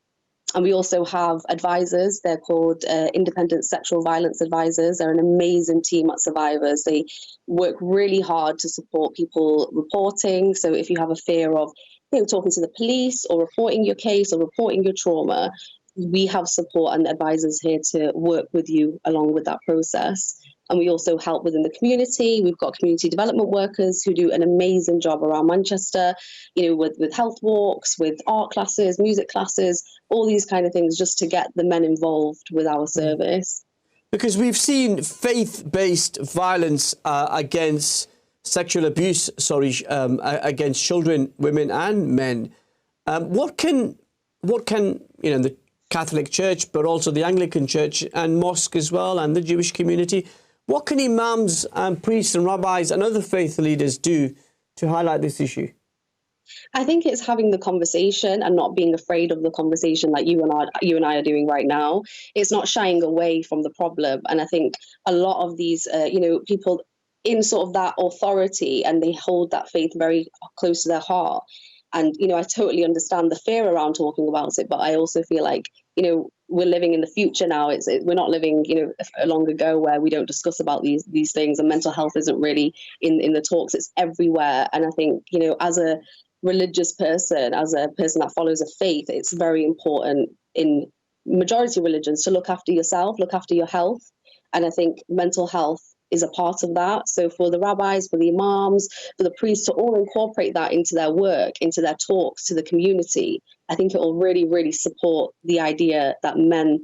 And we also have advisors. They're called independent sexual violence advisors. They're an amazing team at Survivors. They work really hard to support people reporting. So if you have a fear of, you know, talking to the police or reporting your case or reporting your trauma, we have support and advisors here to work with you along with that process. And we also help within the community. We've got community development workers who do an amazing job around Manchester, you know, with health walks, with art classes, music classes, all these kind of things, just to get the men involved with our service. Because we've seen faith-based violence against sexual abuse, against children, women and men. What can you know, the Catholic Church, but also the Anglican Church and mosque as well, and the Jewish community, what can imams and priests and rabbis and other faith leaders do to highlight this issue? I think it's having the conversation and not being afraid of the conversation like you and I are doing right now. It's not shying away from the problem. And I think a lot of these, you know, people in sort of that authority, and they hold that faith very close to their heart. And, you know, I totally understand the fear around talking about it, but I also feel like, you know, we're living in the future now. We're not living, you know, long ago where we don't discuss about these things, and mental health isn't really in the talks. It's everywhere. And I think, you know, as a religious person, as a person that follows a faith, it's very important in majority religions to look after yourself, look after your health. And I think mental health is a part of that. So for the rabbis, for the imams, for the priests to all incorporate that into their work, into their talks to the community, I think it will really, really support the idea that men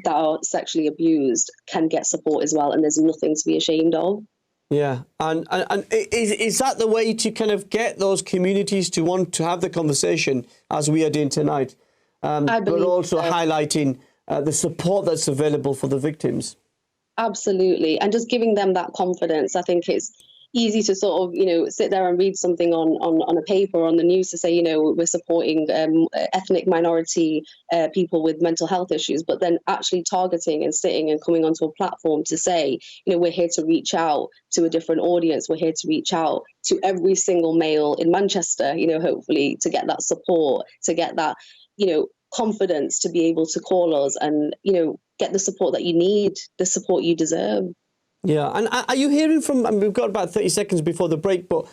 that are sexually abused can get support as well, and there's nothing to be ashamed of. Yeah, and is that the way to kind of get those communities to want to have the conversation as we are doing tonight, but also highlighting the support that's available for the victims? Absolutely, and just giving them that confidence. I think it's easy to sort of, you know, sit there and read something on a paper or on the news to say, you know, we're supporting ethnic minority people with mental health issues, but then actually targeting and sitting and coming onto a platform to say, you know, we're here to reach out to a different audience. We're here to reach out to every single male in Manchester, you know, hopefully to get that support, to get that, you know, confidence to be able to call us and, you know, get the support that you need, the support you deserve. Yeah, and are you hearing from, I mean, we've got about 30 seconds before the break, but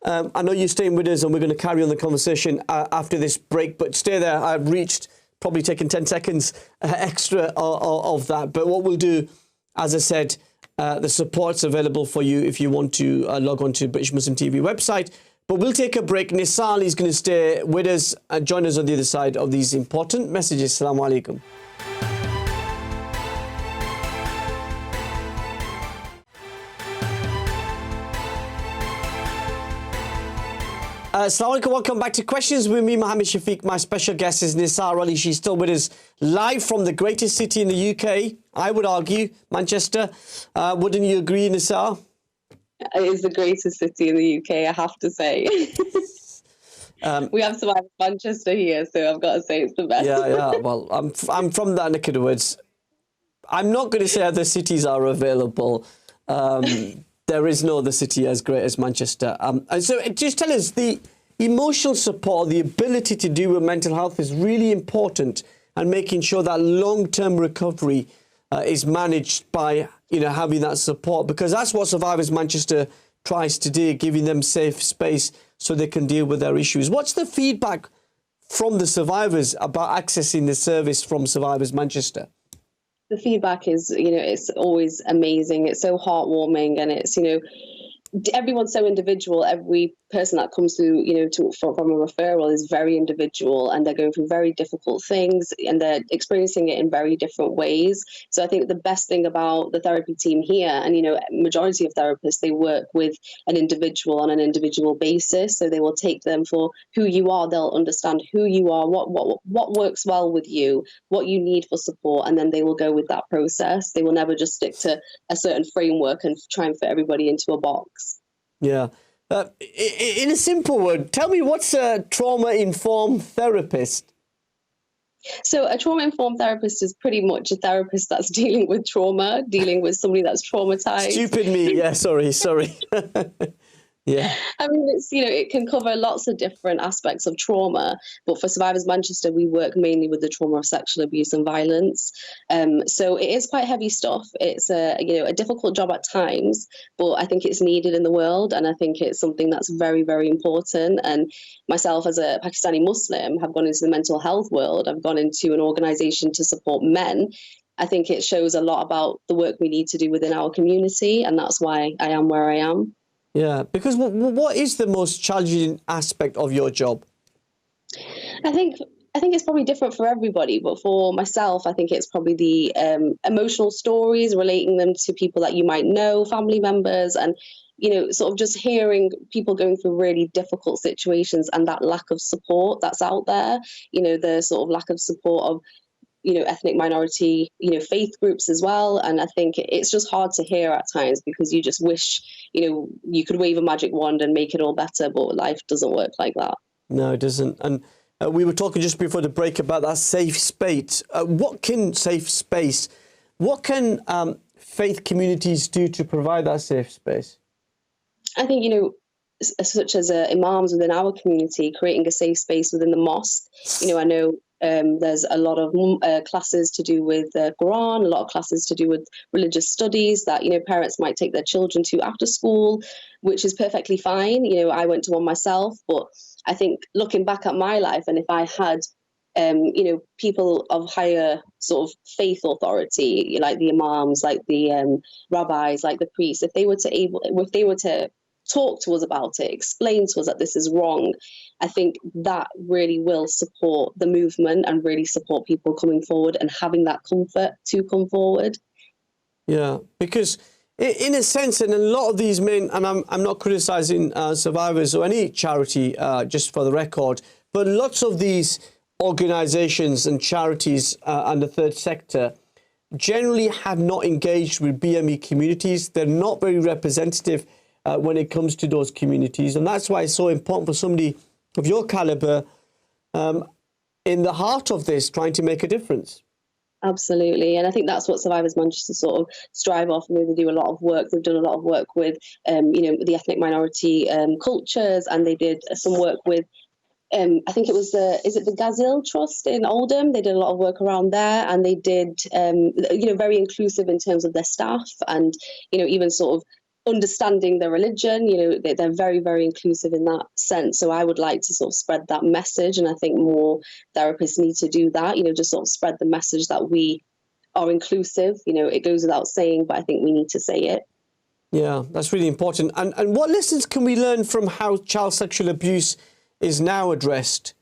I know you're staying with us and we're going to carry on the conversation after this break, but stay there. I've reached, probably taken 10 seconds extra of that. But what we'll do, as I said, the support's available for you if you want to log on to British Muslim TV website. But we'll take a break. Nisaa Ali is going to stay with us and join us on the other side of these important messages. Assalamu alaikum. Assalamu alaikum, welcome back to Questions with me, Mohammed Shafiq. My special guest is Nisaa Ali. She's still with us live from the greatest city in the UK, I would argue, Manchester. Wouldn't you agree, Nisaa? It is the greatest city in the UK, I have to say. We have Survivors Manchester here, so I've got to say it's the best. Yeah. Well, I'm from that neck of the woods. I'm not going to say other cities are available. There is no other city as great as Manchester. And so just tell us, the emotional support, the ability to deal with mental health is really important, and making sure that long-term recovery is managed by, you know, having that support, because that's what Survivors Manchester tries to do, giving them safe space so they can deal with their issues. What's the feedback from the survivors about accessing the service from Survivors Manchester? The feedback is, you know, it's always amazing. It's so heartwarming, and it's, you know, everyone's so individual. Every person that comes through, from a referral is very individual, and they're going through very difficult things, and they're experiencing it in very different ways. So I think the best thing about the therapy team here, and majority of therapists, they work with an individual on an individual basis. So they will take them for who you are. They'll understand who you are, what works well with you, what you need for support, and then they will go with that process. They will never just stick to a certain framework and try and fit everybody into a box. Yeah. In a simple word, tell me, what's a trauma-informed therapist? So a trauma-informed therapist is pretty much a therapist that's dealing with trauma, dealing with somebody that's traumatized. Stupid me. Yeah, sorry. Yeah. I mean, it can cover lots of different aspects of trauma, but for Survivors Manchester, we work mainly with the trauma of sexual abuse and violence. So it is quite heavy stuff. It's a difficult job at times, but I think it's needed in the world, and I think it's something that's very, very important. And myself, as a Pakistani Muslim, have gone into the mental health world. I've gone into an organization to support men. I think it shows a lot about the work we need to do within our community, and that's why I am where I am. Yeah, because what is the most challenging aspect of your job? I think it's probably different for everybody, but for myself, I think it's probably the emotional stories, relating them to people that you might know, family members, and sort of just hearing people going through really difficult situations and that lack of support that's out there. The sort of lack of support of ethnic minority, faith groups as well. And I think it's just hard to hear at times, because you just wish, you could wave a magic wand and make it all better, but life doesn't work like that. No, it doesn't. And we were talking just before the break about that safe space. What can faith communities do to provide that safe space? I think, such as imams within our community, creating a safe space within the mosque. I know there's a lot of classes to do with the Quran, a lot of classes to do with religious studies that, parents might take their children to after school, which is perfectly fine. I went to one myself, but I think looking back at my life, and if I had, people of higher sort of faith authority, like the imams, like the rabbis, like the priests, if they were to talk to us about it, explain to us that this is wrong, I think that really will support the movement and really support people coming forward and having that comfort to come forward. Yeah, because in a sense, and a lot of these men, and I'm not criticizing Survivors or any charity, just for the record, but lots of these organizations and charities and the third sector generally have not engaged with BME communities. They're not very representative when it comes to those communities. And that's why it's so important for somebody of your caliber in the heart of this, trying to make a difference. Absolutely. And I think that's what Survivors Manchester sort of strive off. They do a lot of work. They've done a lot of work with, the ethnic minority cultures, and they did some work with, I think it was the Gazil Trust in Oldham. They did a lot of work around there, and they did, very inclusive in terms of their staff, and, even sort of understanding their religion. They're very, very inclusive in that sense. So I would like to sort of spread that message, and I think more therapists need to do that, just sort of spread the message that we are inclusive. It goes without saying, but I think we need to say it. Yeah, that's really important. And what lessons can we learn from how child sexual abuse is now addressed?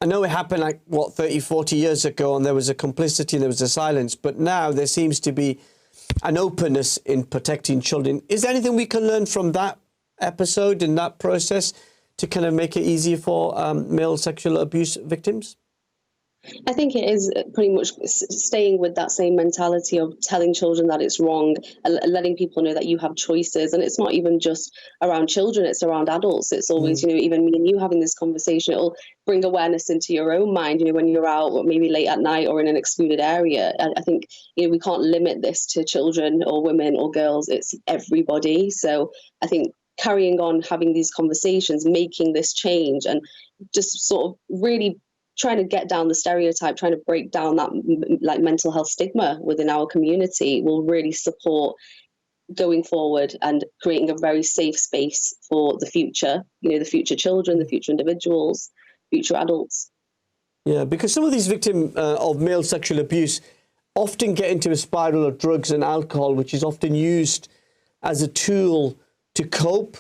I know it happened 30, 40 years ago, and there was a complicity and there was a silence, but now there seems to be an openness in protecting children. Is there anything we can learn from that episode and that process to kind of make it easier for male sexual abuse victims? I think it is pretty much staying with that same mentality of telling children that it's wrong, letting people know that you have choices. And it's not even just around children, it's around adults. It's always, even me and you having this conversation, it'll bring awareness into your own mind, when you're out, or maybe late at night or in an excluded area. I think, we can't limit this to children or women or girls. It's everybody. So I think carrying on having these conversations, making this change, and just sort of really trying to get down the stereotype, trying to break down that mental health stigma within our community will really support going forward and creating a very safe space for the future, the future children, the future individuals, future adults. Yeah, because some of these victims of male sexual abuse often get into a spiral of drugs and alcohol, which is often used as a tool to cope,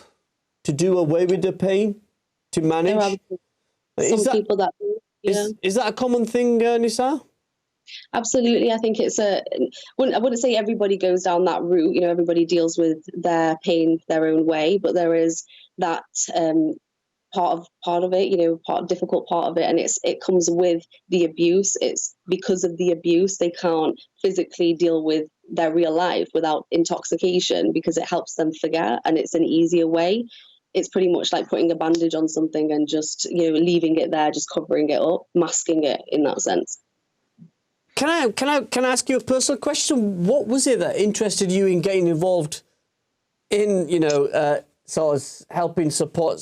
to do away with the pain, to manage? People that do, yeah. Is that a common thing, Nisaa? Absolutely. I think it's I wouldn't say everybody goes down that route. Everybody deals with their pain their own way, but there is that part of it, difficult part of it, and it comes with the abuse. It's because of the abuse they can't physically deal with their real life without intoxication, because it helps them forget, and it's an easier way. It's pretty much like putting a bandage on something and just leaving it there, just covering it up, masking it in that sense. Can I ask you a personal question? What was it that interested you in getting involved in sort of helping support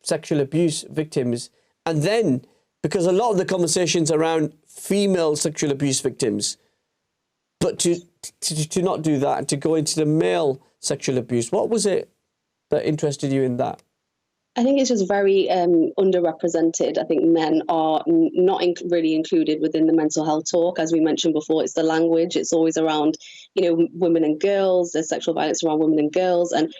sexual abuse victims? And then, because a lot of the conversations around female sexual abuse victims, but to not do that and to go into the male sexual abuse, what was it that interested you in that? I think it's just very underrepresented. I think men are not really included within the mental health talk. As we mentioned before, it's the language. It's always around, women and girls, there's sexual violence around women and girls. And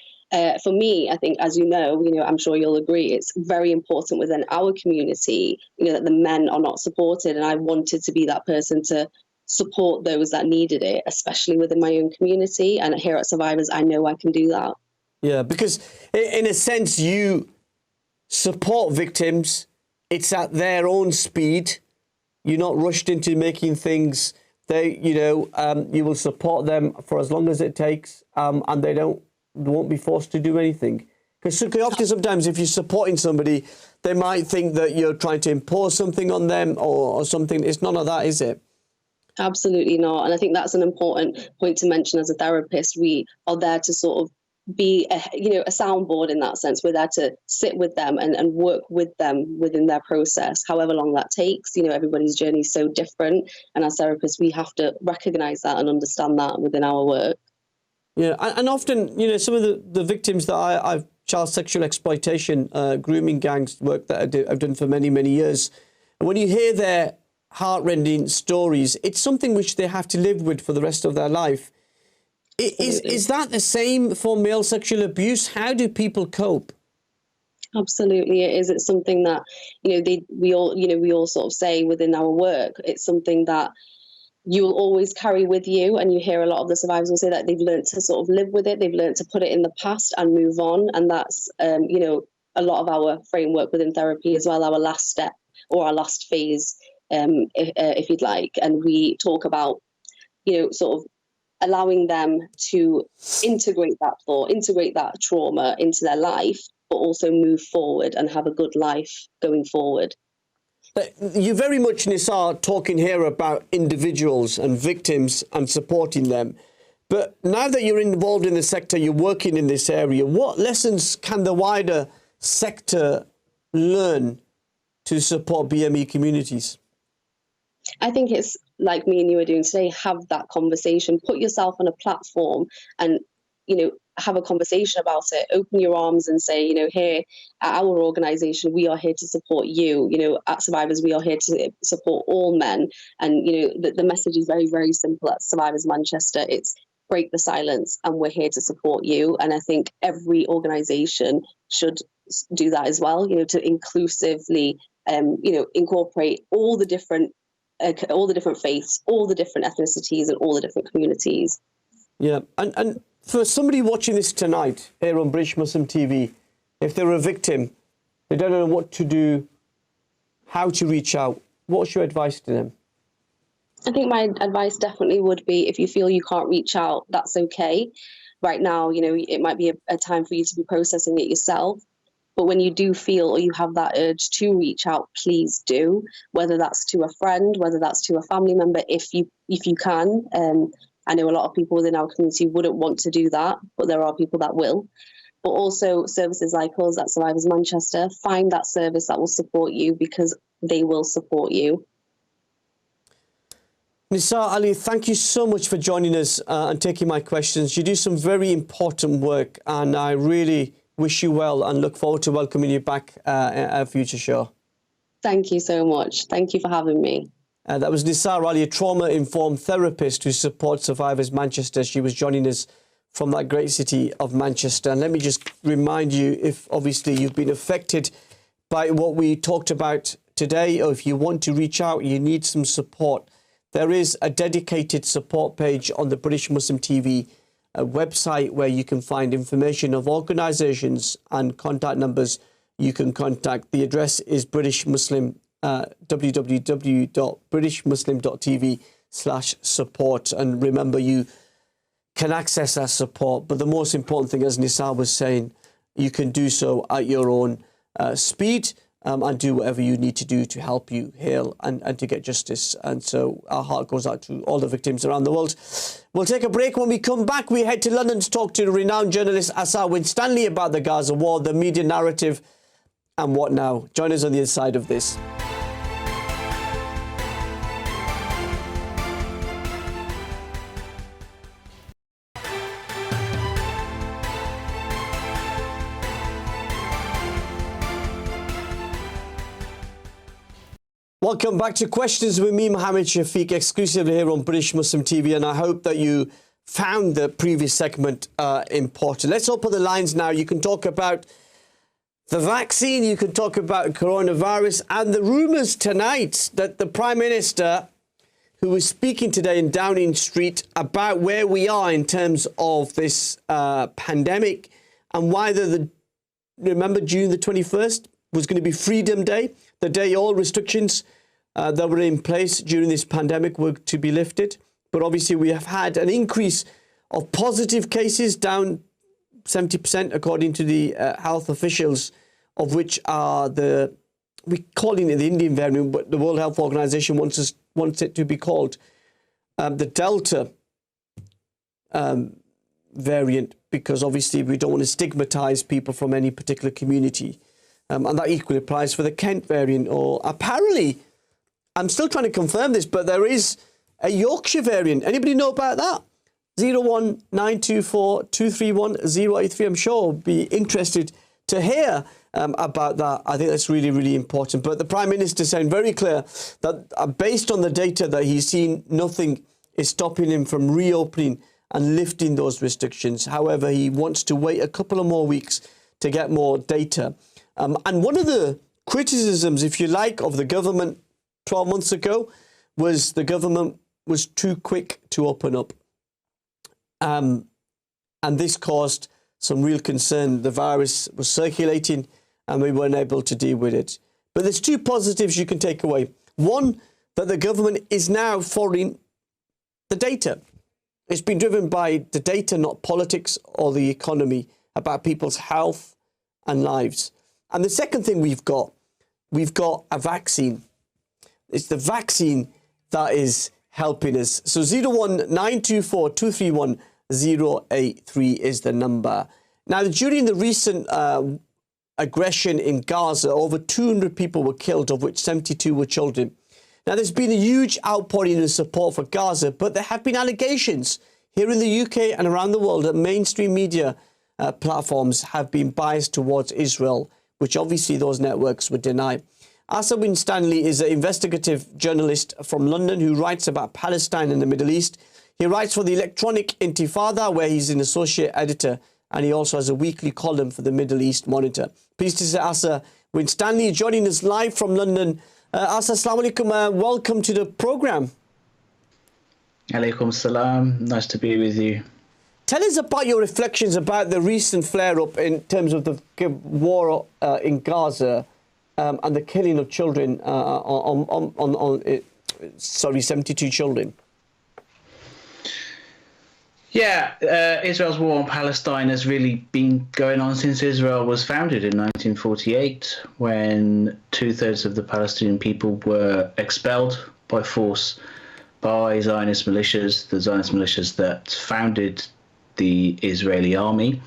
for me, I think, as I'm sure you'll agree, it's very important within our community, that the men are not supported. And I wanted to be that person to support those that needed it, especially within my own community. And here at Survivors, I know I can do that. Yeah, because in a sense, you support victims. It's at their own speed. You're not rushed into making things. You will support them for as long as it takes, and they won't be forced to do anything. Because often, sometimes, if you're supporting somebody, they might think that you're trying to impose something on them or something. It's none of that, is it? Absolutely not. And I think that's an important point to mention. As a therapist, we are there to sort of be a soundboard in that sense. We're there to sit with them and work with them within their process, however long that takes. Everybody's journey is so different, and as therapists we have to recognize that and understand that within our work. Yeah, and often some of the victims that I've child sexual exploitation grooming gangs work that I've done for many years, and when you hear their heartrending stories, it's something which they have to live with for the rest of their life. Is that the same for male sexual abuse? How do people cope? Absolutely, it is. It's something that we all sort of say within our work. It's something that you will always carry with you, and you hear a lot of the survivors will say that they've learned to sort of live with it. They've learned to put it in the past and move on, and that's a lot of our framework within therapy as well. Our last step or our last phase, if you'd like, and we talk about sort of allowing them to integrate that thought, integrate that trauma into their life, but also move forward and have a good life going forward. You're very much, Nisaa, talking here about individuals and victims and supporting them. But now that you're involved in the sector, you're working in this area, what lessons can the wider sector learn to support BME communities? I think it's like me and you are doing today, have that conversation, put yourself on a platform and, have a conversation about it, open your arms and say, here at our organisation, we are here to support you. At Survivors, we are here to support all men. And, the message is very, very simple at Survivors Manchester. It's break the silence and we're here to support you. And I think every organisation should do that as well, to inclusively, incorporate all the different faiths, all the different ethnicities and all the different communities. Yeah, and for somebody watching this tonight here on British Muslim TV, if they're a victim, they don't know what to do, how to reach out, what's your advice to them? I think my advice definitely would be, if you feel you can't reach out, that's okay. Right now, it might be a time for you to be processing it yourself. But when you do feel or you have that urge to reach out, please do, whether that's to a friend, whether that's to a family member, if you can. I know a lot of people within our community wouldn't want to do that, but there are people that will. But also services like us at Survivors Manchester, find that service that will support you, because they will support you. Nisaa Ali, thank you so much for joining us and taking my questions. You do some very important work, and I really wish you well and look forward to welcoming you back at a future show. Thank you so much. Thank you for having me. That was Nisaa Ali, a trauma-informed therapist who supports Survivors Manchester. She was joining us from that great city of Manchester. And let me just remind you, if obviously you've been affected by what we talked about today, or if you want to reach out, you need some support, there is a dedicated support page on the British Muslim TV website where you can find information of organisations and contact numbers you can contact. The address is British Muslim, www.britishmuslim.tv/support. And remember, you can access that support. But the most important thing, as Nisaa was saying, you can do so at your own speed and do whatever you need to do to help you heal and to get justice. And so our heart goes out to all the victims around the world. We'll take a break. When we come back, we head to London to talk to renowned journalist Asa Winstanley about the Gaza war, the media narrative, and what now. Join us on the other side of this. Welcome back to Questions with me, Mohammed Shafiq, exclusively here on British Muslim TV, and I hope that you found the previous segment important. Let's open the lines now. You can talk about the vaccine, you can talk about coronavirus, and the rumours tonight that the Prime Minister, who was speaking today in Downing Street about where we are in terms of this pandemic, and why remember June the 21st was going to be Freedom Day, the day all restrictions that were in place during this pandemic were to be lifted. But obviously we have had an increase of positive cases, down 70% according to the health officials, of which are we're calling it the Indian variant, but the World Health Organization wants it to be called the Delta variant, because obviously we don't want to stigmatize people from any particular community. And that equally applies for the Kent variant, or apparently, I'm still trying to confirm this, but there is a Yorkshire variant. Anybody know about that? 01924231083. I'm sure I'll be interested to hear about that. I think that's really, really important. But the Prime Minister saying very clear that based on the data that he's seen, nothing is stopping him from reopening and lifting those restrictions. However, he wants to wait a couple of more weeks to get more data. And one of the criticisms, if you like, of the government 12 months ago was the government was too quick to open up. And this caused some real concern. The virus was circulating and we weren't able to deal with it. But there's two positives you can take away. One, that the government is now following the data. It's been driven by the data, not politics or the economy, about people's health and lives. And the second thing we've got a vaccine. It's the vaccine that is helping us. So 01924231083 is the number. Now, during the recent aggression in Gaza, over 200 people were killed, of which 72 were children. Now, there's been a huge outpouring of support for Gaza, but there have been allegations here in the UK and around the world that mainstream media platforms have been biased towards Israel, which obviously those networks would deny. Asa Winstanley is an investigative journalist from London who writes about Palestine and the Middle East. He writes for the Electronic Intifada, where he's an associate editor, and he also has a weekly column for the Middle East Monitor. Pleased to say Asa Winstanley joining us live from London. Asa, assalamu alaikum, welcome to the programme. Alaikum salam, nice to be with you. Tell us about your reflections about the recent flare-up in terms of the war in Gaza and the killing of children 72 children. Yeah, Israel's war on Palestine has really been going on since Israel was founded in 1948, when 2/3 of the Palestinian people were expelled by force by Zionist militias, the Zionist militias that founded the Israeli army.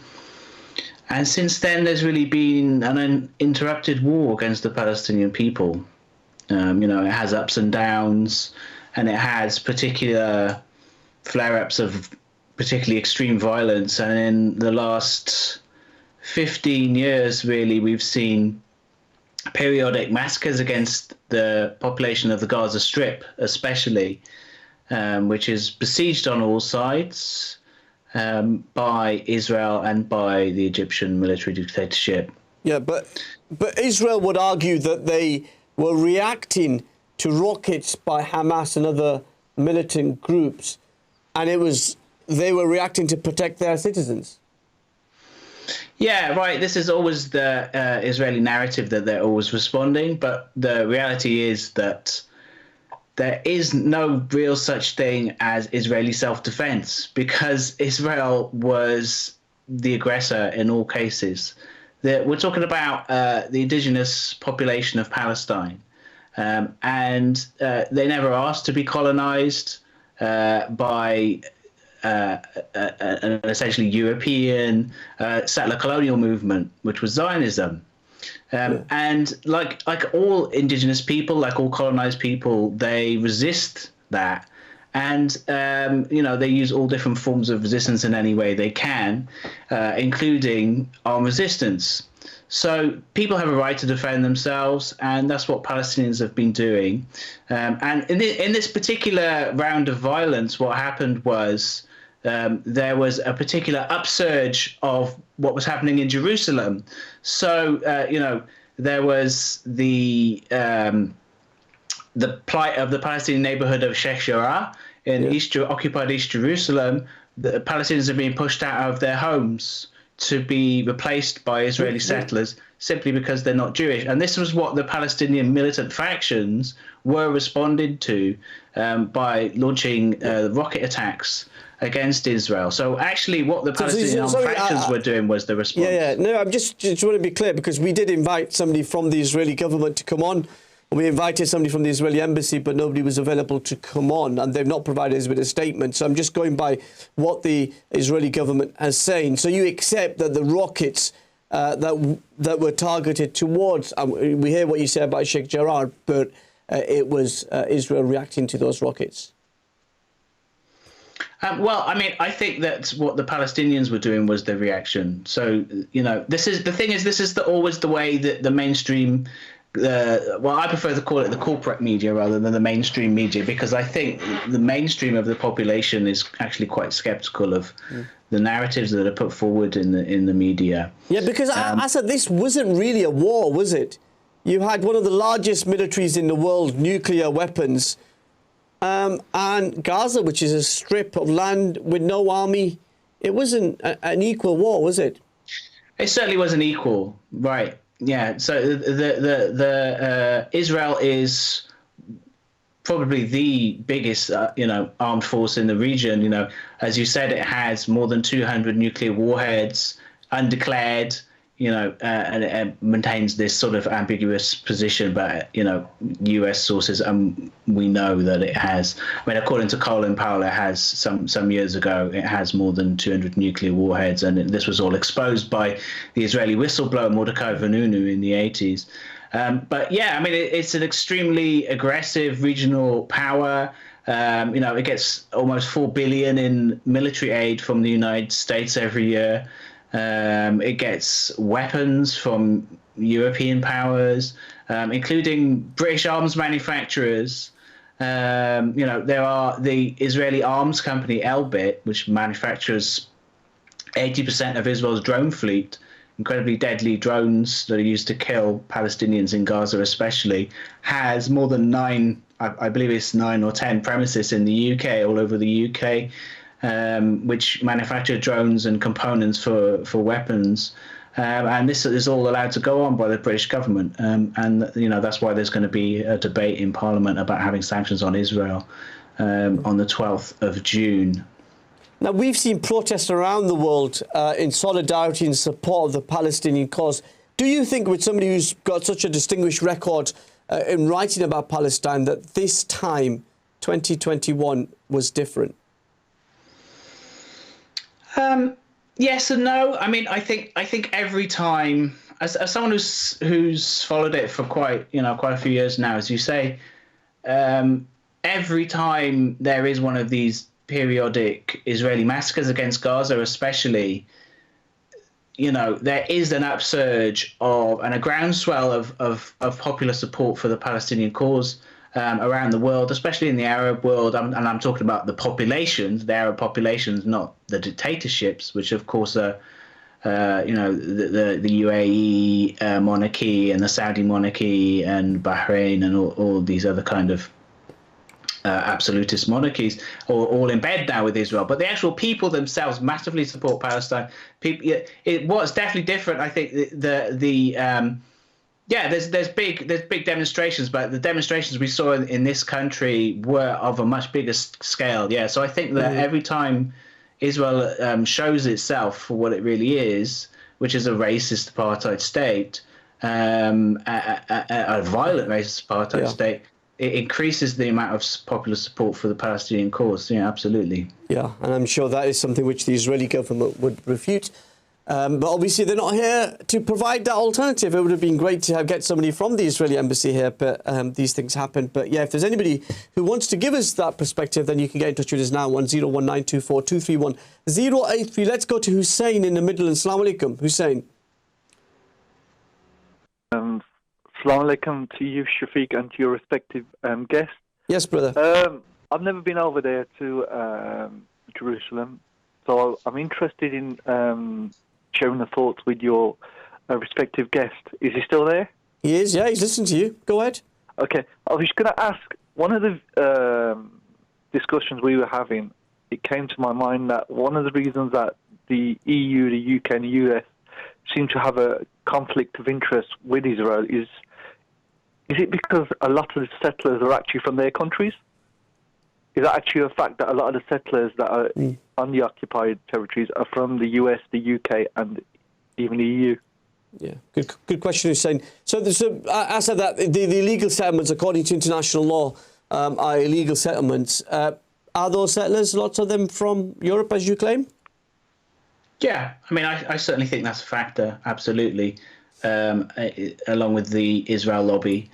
And since then, there's really been an uninterrupted war against the Palestinian people. It has ups and downs, and it has particular flare-ups of particularly extreme violence. And in the last 15 years, really, we've seen periodic massacres against the population of the Gaza Strip, especially, which is besieged on all sides. by Israel and by the Egyptian military dictatorship. Yeah, but Israel would argue that they were reacting to rockets by Hamas and other militant groups, and they were reacting to protect their citizens. Yeah, right. This is always the Israeli narrative that they're always responding, but the reality is that there is no real such thing as Israeli self-defense, because Israel was the aggressor in all cases. We're talking about the indigenous population of Palestine, and they never asked to be colonized by an essentially European settler colonial movement, which was Zionism. And like all indigenous people, like all colonized people, they resist that. And, they use all different forms of resistance in any way they can, including armed resistance. So people have a right to defend themselves, and that's what Palestinians have been doing. And in this particular round of violence, what happened was there was a particular upsurge of what was happening in Jerusalem. So, there was the plight of the Palestinian neighborhood of Sheikh Jarrah in occupied East Jerusalem. The Palestinians are being pushed out of their homes to be replaced by Israeli settlers simply because they're not Jewish. And this was what the Palestinian militant factions were responding to by launching rocket attacks against Israel. So actually what the Palestinian factions were doing was the response. No, I'm just want to be clear, because we did invite somebody from the Israeli government to come on. We invited somebody from the Israeli embassy, but nobody was available to come on, and they've not provided us with a statement. So I'm just going by what the Israeli government has saying. So you accept that the rockets that were targeted towards, we hear what you say about Sheikh Jarrah, but it was Israel reacting to those rockets. I think that what the Palestinians were doing was the reaction. So, this is always the way that the mainstream, I prefer to call it the corporate media rather than the mainstream media, because I think the mainstream of the population is actually quite skeptical of the narratives that are put forward in the media. Yeah, because Asa, this wasn't really a war, was it? You had one of the largest militaries in the world, nuclear weapons, and Gaza, which is a strip of land with no army. It wasn't an equal war, was it? It certainly wasn't equal, right? Yeah. So the Israel is probably the biggest, armed force in the region. As you said, it has more than 200 nuclear warheads, undeclared. And it maintains this sort of ambiguous position, but U.S. sources, we know that it has. According to Colin Powell, it has some years ago, it has more than 200 nuclear warheads, and this was all exposed by the Israeli whistleblower Mordechai Vanunu in the 80s. It's an extremely aggressive regional power. It gets almost $4 billion in military aid from the United States every year. It gets weapons from European powers, including British arms manufacturers. There are the Israeli arms company Elbit, which manufactures 80% of Israel's drone fleet, incredibly deadly drones that are used to kill Palestinians in Gaza especially, has more than 9 or 10 premises in the UK, all over the UK. Which manufacture drones and components for weapons. And this is all allowed to go on by the British government. That's why there's going to be a debate in Parliament about having sanctions on Israel on the 12th of June. Now, we've seen protests around the world in solidarity and support of the Palestinian cause. Do you think, with somebody who's got such a distinguished record in writing about Palestine, that this time, 2021, was different? Yes and no. I think every time, as someone who's followed it for quite a few years now, as you say, every time there is one of these periodic Israeli massacres against Gaza, especially, there is an upsurge and a groundswell of popular support for the Palestinian cause. around the world, especially in the Arab world, and I'm talking about the populations, the Arab populations, not the dictatorships, which of course are, the UAE monarchy and the Saudi monarchy and Bahrain and all these other kind of absolutist monarchies, all in bed now with Israel. But the actual people themselves massively support Palestine. What's definitely different, I think, there's big demonstrations, but the demonstrations we saw in this country were of a much bigger scale. Yeah, so I think that every time Israel shows itself for what it really is, which is a racist apartheid state, a violent racist apartheid state, it increases the amount of popular support for the Palestinian cause. Yeah, absolutely. Yeah, and I'm sure that is something which the Israeli government would refute. But obviously they're not here to provide that alternative. It would have been great to get somebody from the Israeli embassy here, but these things happen. But yeah, if there's anybody who wants to give us that perspective, then you can get in touch with us now, 101924231083. Let's go to Hussein in the Midlands. Assalamu alaikum, Hussein. Assalamu alaikum to you, Shafiq, and to your respective guests. Yes, brother. I've never been over there to Jerusalem, so I'm interested in sharing the thoughts with your respective guest. Is he still there? He is, yeah, he's listening to you. Go ahead. Okay. I was going to ask, one of the discussions we were having, it came to my mind that one of the reasons that the EU, the UK and the US seem to have a conflict of interest with Israel is it because a lot of the settlers are actually from their countries? Is that actually a fact that a lot of the settlers that are on the occupied territories are from the US, the UK, and even the EU? Yeah, good question, Hussein. So I said that the illegal settlements, according to international law, are illegal settlements. Are those settlers, lots of them from Europe, as you claim? Yeah, I mean, I certainly think that's a factor, absolutely, along with the Israel lobby.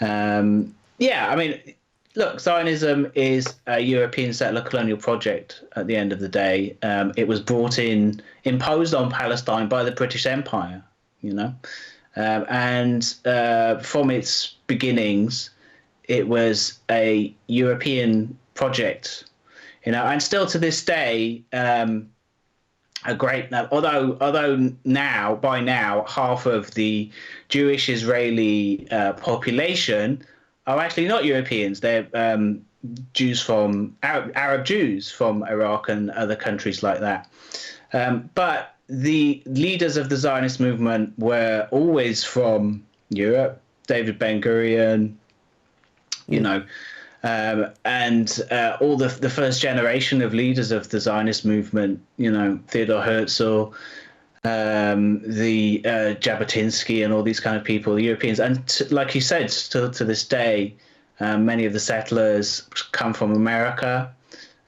Yeah, I mean, look, Zionism is a European settler colonial project at the end of the day. It was imposed on Palestine by the British Empire, and from its beginnings, it was a European project, and still to this day, although by now half of the Jewish Israeli population are actually not Europeans. They're Jews from Arab Jews from Iraq and other countries like that. But the leaders of the Zionist movement were always from Europe. David Ben-Gurion, and all the first generation of leaders of the Zionist movement, Theodor Herzl, the Jabotinsky and all these kind of people, the Europeans. And like you said, still to this day, many of the settlers come from America.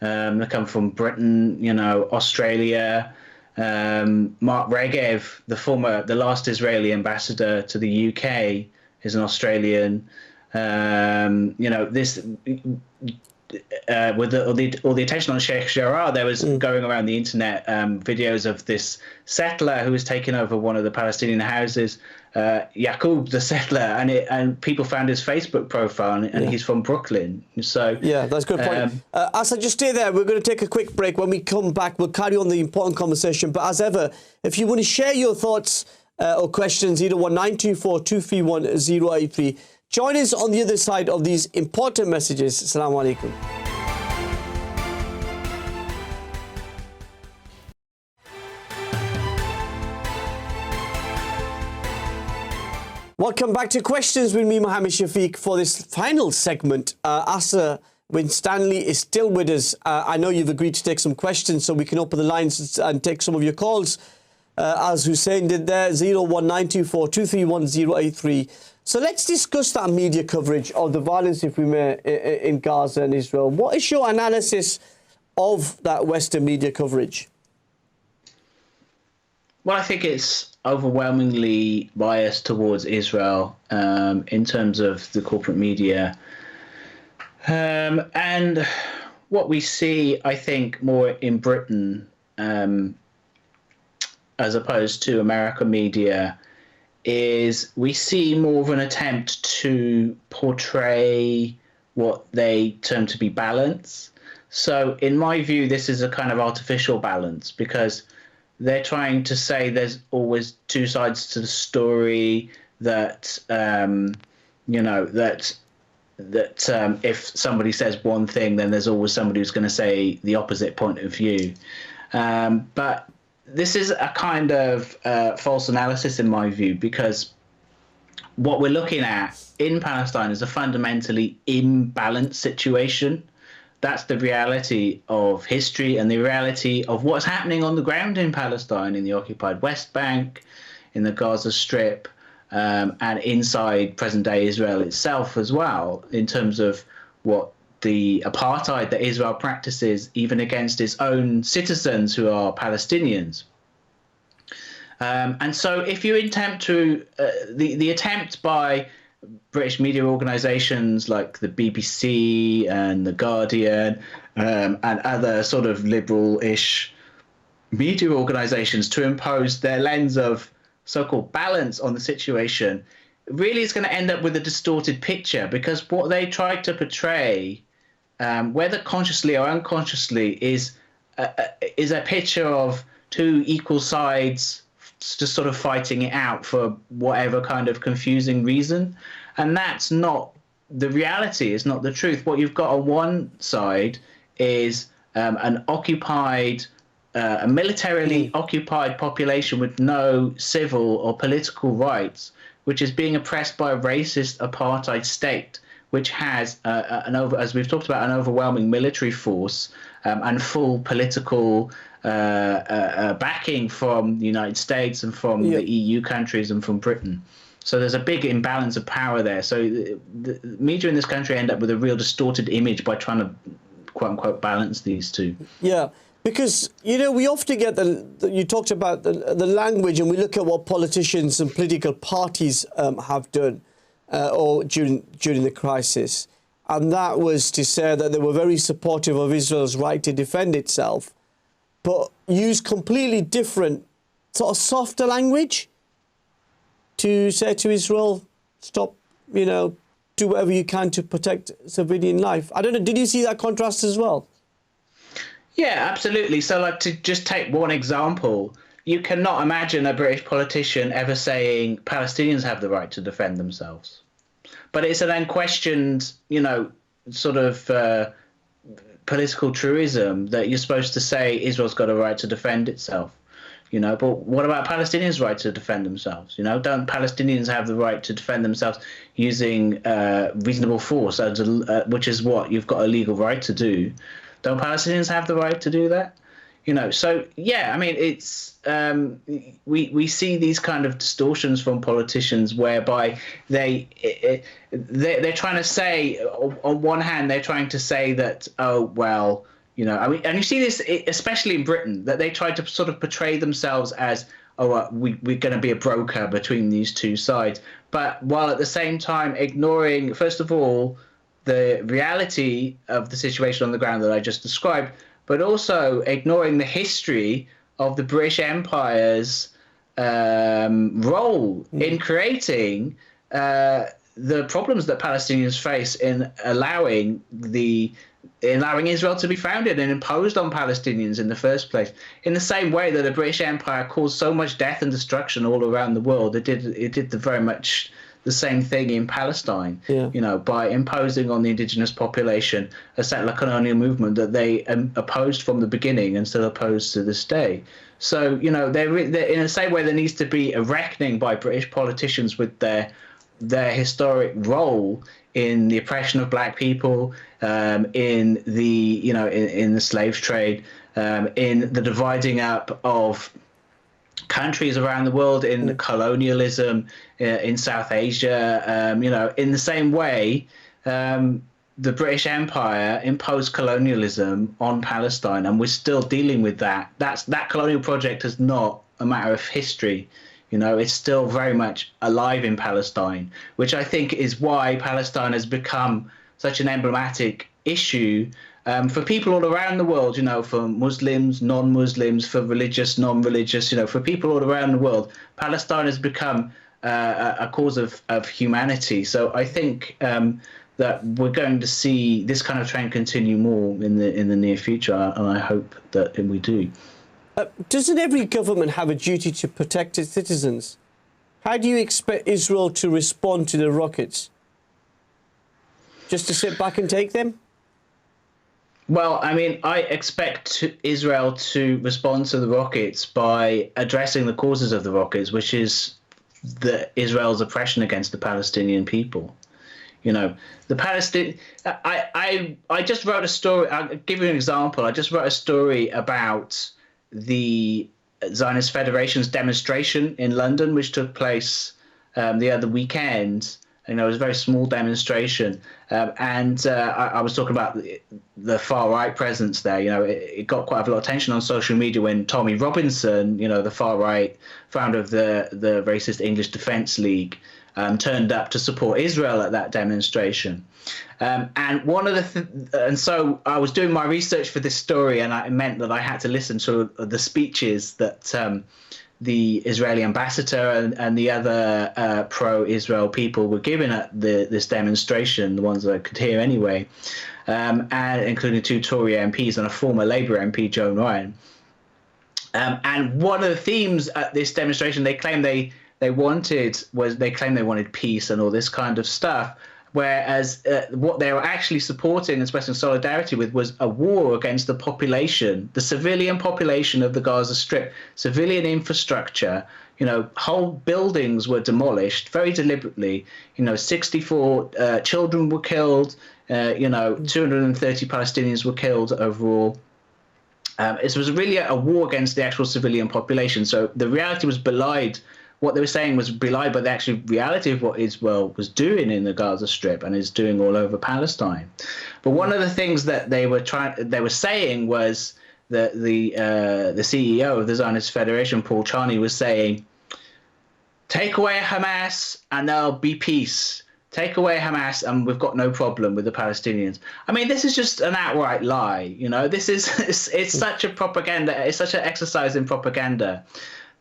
They come from Britain, Australia. Mark Regev, the last Israeli ambassador to the UK, is an Australian. This with all the attention on Sheikh Jarrah, there was going around the internet videos of this settler who was taking over one of the Palestinian houses, Yaqub the settler, and people found his Facebook profile, and he's from Brooklyn. So yeah, that's a good point. Asa, just stay there. We're going to take a quick break. When we come back, we'll carry on the important conversation. But as ever, if you want to share your thoughts or questions, 01924231083. Join us on the other side of these important messages. Assalamu alaikum. Welcome back to Questions with me, Mohammed Shafiq, for this final segment. Asa Winstanley is still with us. I know you've agreed to take some questions so we can open the lines and take some of your calls. As Hussein did there, 01924231083. So let's discuss that media coverage of the violence, if we may, in Gaza and Israel. What is your analysis of that Western media coverage? Well, I think it's overwhelmingly biased towards Israel in terms of the corporate media. And what we see, I think, more in Britain as opposed to American media, is we see more of an attempt to portray what they term to be balance. So in my view, this is a kind of artificial balance, because they're trying to say there's always two sides to the story, that if somebody says one thing, then there's always somebody who's going to say the opposite point of view. But this is a kind of false analysis in my view, because what we're looking at in Palestine is a fundamentally imbalanced situation. That's the reality of history and the reality of what's happening on the ground in Palestine, in the occupied West Bank, in the Gaza Strip, and inside present-day Israel itself as well, in terms of what the apartheid that Israel practices even against its own citizens who are Palestinians. And so if you attempt to, the attempt by British media organisations like the BBC and The Guardian and other sort of liberal-ish media organisations to impose their lens of so-called balance on the situation really is going to end up with a distorted picture, because what they try to portray, whether consciously or unconsciously, is a picture of two equal sides just sort of fighting it out for whatever kind of confusing reason. And that's not the reality. It's not the truth. What you've got on one side is an occupied, a militarily occupied population with no civil or political rights, which is being oppressed by a racist apartheid state, which has as we've talked about, an overwhelming military force and full political backing from the United States and from the EU countries and from Britain. So there's a big imbalance of power there. So the media in this country end up with a real distorted image by trying to, quote unquote, balance these two. Yeah, because, we often get you talked about the language, and we look at what politicians and political parties have done or during the crisis. And that was to say that they were very supportive of Israel's right to defend itself, but used completely different, sort of softer language to say to Israel, stop, do whatever you can to protect civilian life. I don't know, did you see that contrast as well? Yeah, absolutely. So, like, to just take one example, you cannot imagine a British politician ever saying Palestinians have the right to defend themselves. But it's an unquestioned, sort of political truism that you're supposed to say Israel's got a right to defend itself. But what about Palestinians' right to defend themselves? Don't Palestinians have the right to defend themselves using reasonable force, which is what you've got a legal right to do? Don't Palestinians have the right to do that? So yeah, I mean, it's we see these kind of distortions from politicians whereby they're trying to say, on one hand, they're trying to say that, oh well, I mean, and you see this especially in Britain, that they try to sort of portray themselves as, we're going to be a broker between these two sides, but while at the same time ignoring, first of all, the reality of the situation on the ground that I just described, but also ignoring the history of the British Empire's role in creating the problems that Palestinians face in allowing Israel to be founded and imposed on Palestinians in the first place. In the same way that the British Empire caused so much death and destruction all around the world, it did very much the same thing in Palestine, by imposing on the indigenous population a settler colonial movement that they opposed from the beginning and still oppose to this day. So, they're in the same way there needs to be a reckoning by British politicians with their historic role in the oppression of black people, in the in the slave trade, in the dividing up of countries around the world, in colonialism, in South Asia. In the same way, the British Empire imposed colonialism on Palestine, and we're still dealing with that. That colonial project is not a matter of history. It's still very much alive in Palestine, which I think is why Palestine has become such an emblematic issue for people all around the world, for Muslims, non-Muslims, for religious, non-religious, for people all around the world. Palestine has become a cause of humanity. So I think that we're going to see this kind of trend continue more in the near future, and I hope that we do. Doesn't every government have a duty to protect its citizens? How do you expect Israel to respond to the rockets? Just to sit back and take them? Well, I mean, I expect Israel to respond to the rockets by addressing the causes of the rockets, which is Israel's oppression against the Palestinian people. You know, the Palestinian. I just wrote a story. I'll give you an example. I just wrote a story about the Zionist Federation's demonstration in London, which took place the other weekend. You know, it was a very small demonstration, and I was talking about the far right presence there. You know, it got quite a lot of attention on social media when Tommy Robinson, you know, the far right founder of the racist English Defence League, turned up to support Israel at that demonstration. And one of and so I was doing my research for this story, and it meant that I had to listen to the speeches that the Israeli ambassador and the other pro-Israel people were giving at this demonstration, the ones that I could hear anyway, and including two Tory MPs and a former Labour MP, Joan Ryan. And one of the themes at this demonstration they claimed they wanted peace and all this kind of stuff. Whereas what they were actually supporting and expressing solidarity with was a war against the population, the civilian population of the Gaza Strip, civilian infrastructure. You know, whole buildings were demolished very deliberately. You know, 64 children were killed. 230 Palestinians were killed overall. It was really a war against the actual civilian population. So the reality was belied. What they were saying was belied by the actual reality of what Israel was doing in the Gaza Strip and is doing all over Palestine. But one of the things that they were saying was that the CEO of the Zionist Federation, Paul Charney, was saying, "Take away Hamas and there'll be peace. Take away Hamas and we've got no problem with the Palestinians." I mean, this is just an outright lie. You know, this is it's such a propaganda. It's such an exercise in propaganda.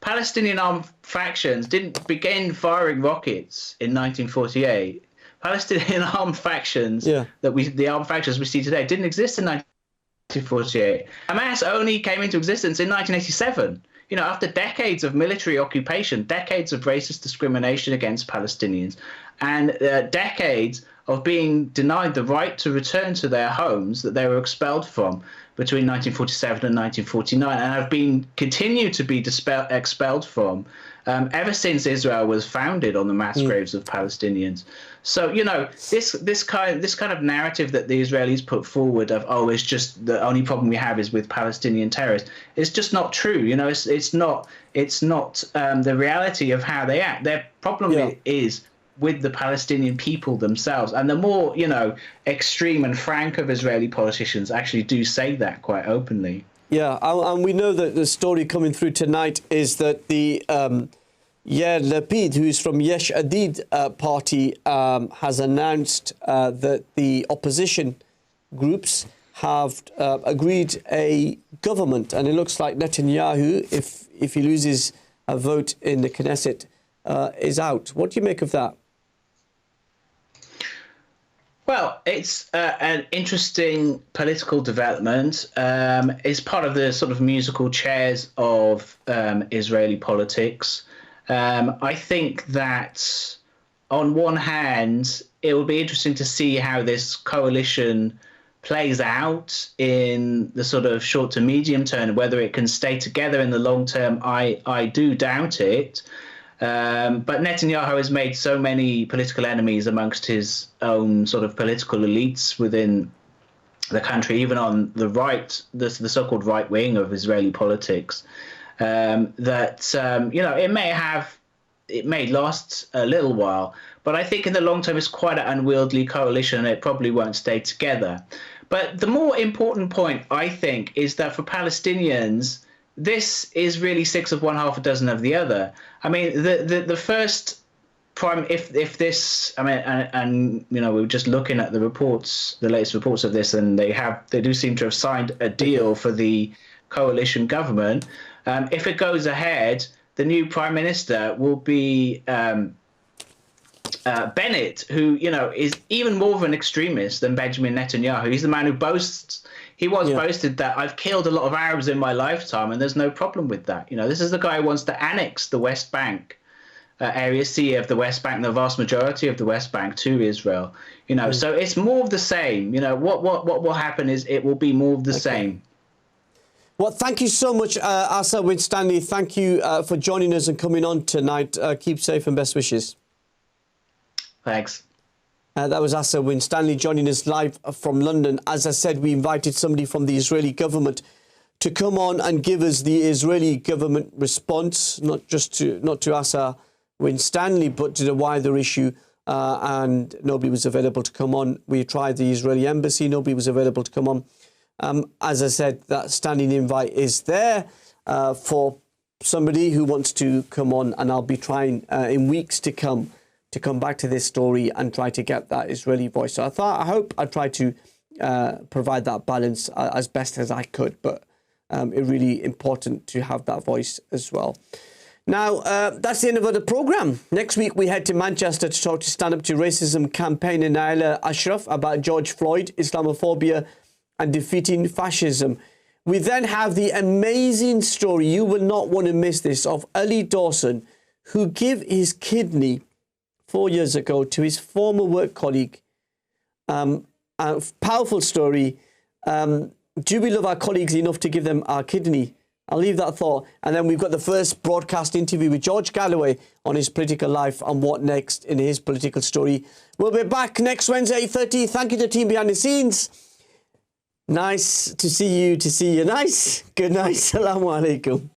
Palestinian armed factions didn't begin firing rockets in 1948. Palestinian armed factions the armed factions we see today didn't exist in 1948. Hamas only came into existence in 1987. You know, after decades of military occupation, decades of racist discrimination against Palestinians, and decades of being denied the right to return to their homes that they were expelled from between 1947 and 1949, and have continued to be expelled from ever since Israel was founded on the mass graves of Palestinians. So, you know, this kind of narrative that the Israelis put forward of, oh, it's just the only problem we have is with Palestinian terrorists, it's just not true. You know, it's not the reality of how they act. Their problem is with the Palestinian people themselves. And the more, you know, extreme and frank of Israeli politicians actually do say that quite openly. Yeah, and we know that the story coming through tonight is that the Yair Lapid, who is from Yesh Atid party, has announced that the opposition groups have agreed a government. And it looks like Netanyahu, if he loses a vote in the Knesset, is out. What do you make of that? Well, it's an interesting political development. It's part of the sort of musical chairs of Israeli politics. I think that on one hand, it will be interesting to see how this coalition plays out in the sort of short to medium term. Whether it can stay together in the long term, I do doubt it. But Netanyahu has made so many political enemies amongst his own sort of political elites within the country, even on the right, the so-called right wing of Israeli politics, that you know, it may last a little while, but I think in the long term it's quite an unwieldy coalition and it probably won't stay together. But the more important point, I think, is that for Palestinians, this is really six of one, half a dozen of the other. I mean, the first prime, if this, I mean, and you know, we were just looking at the reports, the latest reports of this, and they do seem to have signed a deal for the coalition government. If it goes ahead, the new prime minister will be Bennett, who, you know, is even more of an extremist than Benjamin Netanyahu. He's the man who boasted that I've killed a lot of Arabs in my lifetime and there's no problem with that. You know, this is the guy who wants to annex the West Bank, Area C of the West Bank, the vast majority of the West Bank, to Israel. You know, so it's more of the same. You know, what will happen is it will be more of the same. Well, thank you so much, Asa Winstanley. Thank you for joining us and coming on tonight. Keep safe and best wishes. Thanks. That was Asa Winstanley joining us live from London. As I said, we invited somebody from the Israeli government to come on and give us the Israeli government response, not to Asa Winstanley, but to the wider issue. And nobody was available to come on. We tried the Israeli embassy. Nobody was available to come on. As I said, that standing invite is there for somebody who wants to come on, and I'll be trying in weeks to come back to this story and try to get that Israeli voice. So I hope I try to provide that balance as best as I could, but it's really important to have that voice as well. Now, that's the end of the programme. Next week, we head to Manchester to talk to Stand Up to Racism campaigner Naila Ashraf about George Floyd, Islamophobia and defeating fascism. We then have the amazing story, you will not want to miss this, of Ali Dawson, who gave his kidney 4 years ago to his former work colleague. A powerful story. Do we love our colleagues enough to give them our kidney? I'll leave that thought. And then we've got the first broadcast interview with George Galloway on his political life and what next in his political story. We'll be back next Wednesday, 8:30. Thank you to the team behind the scenes. Nice to see you, Nice. Good night. Assalamu alaikum.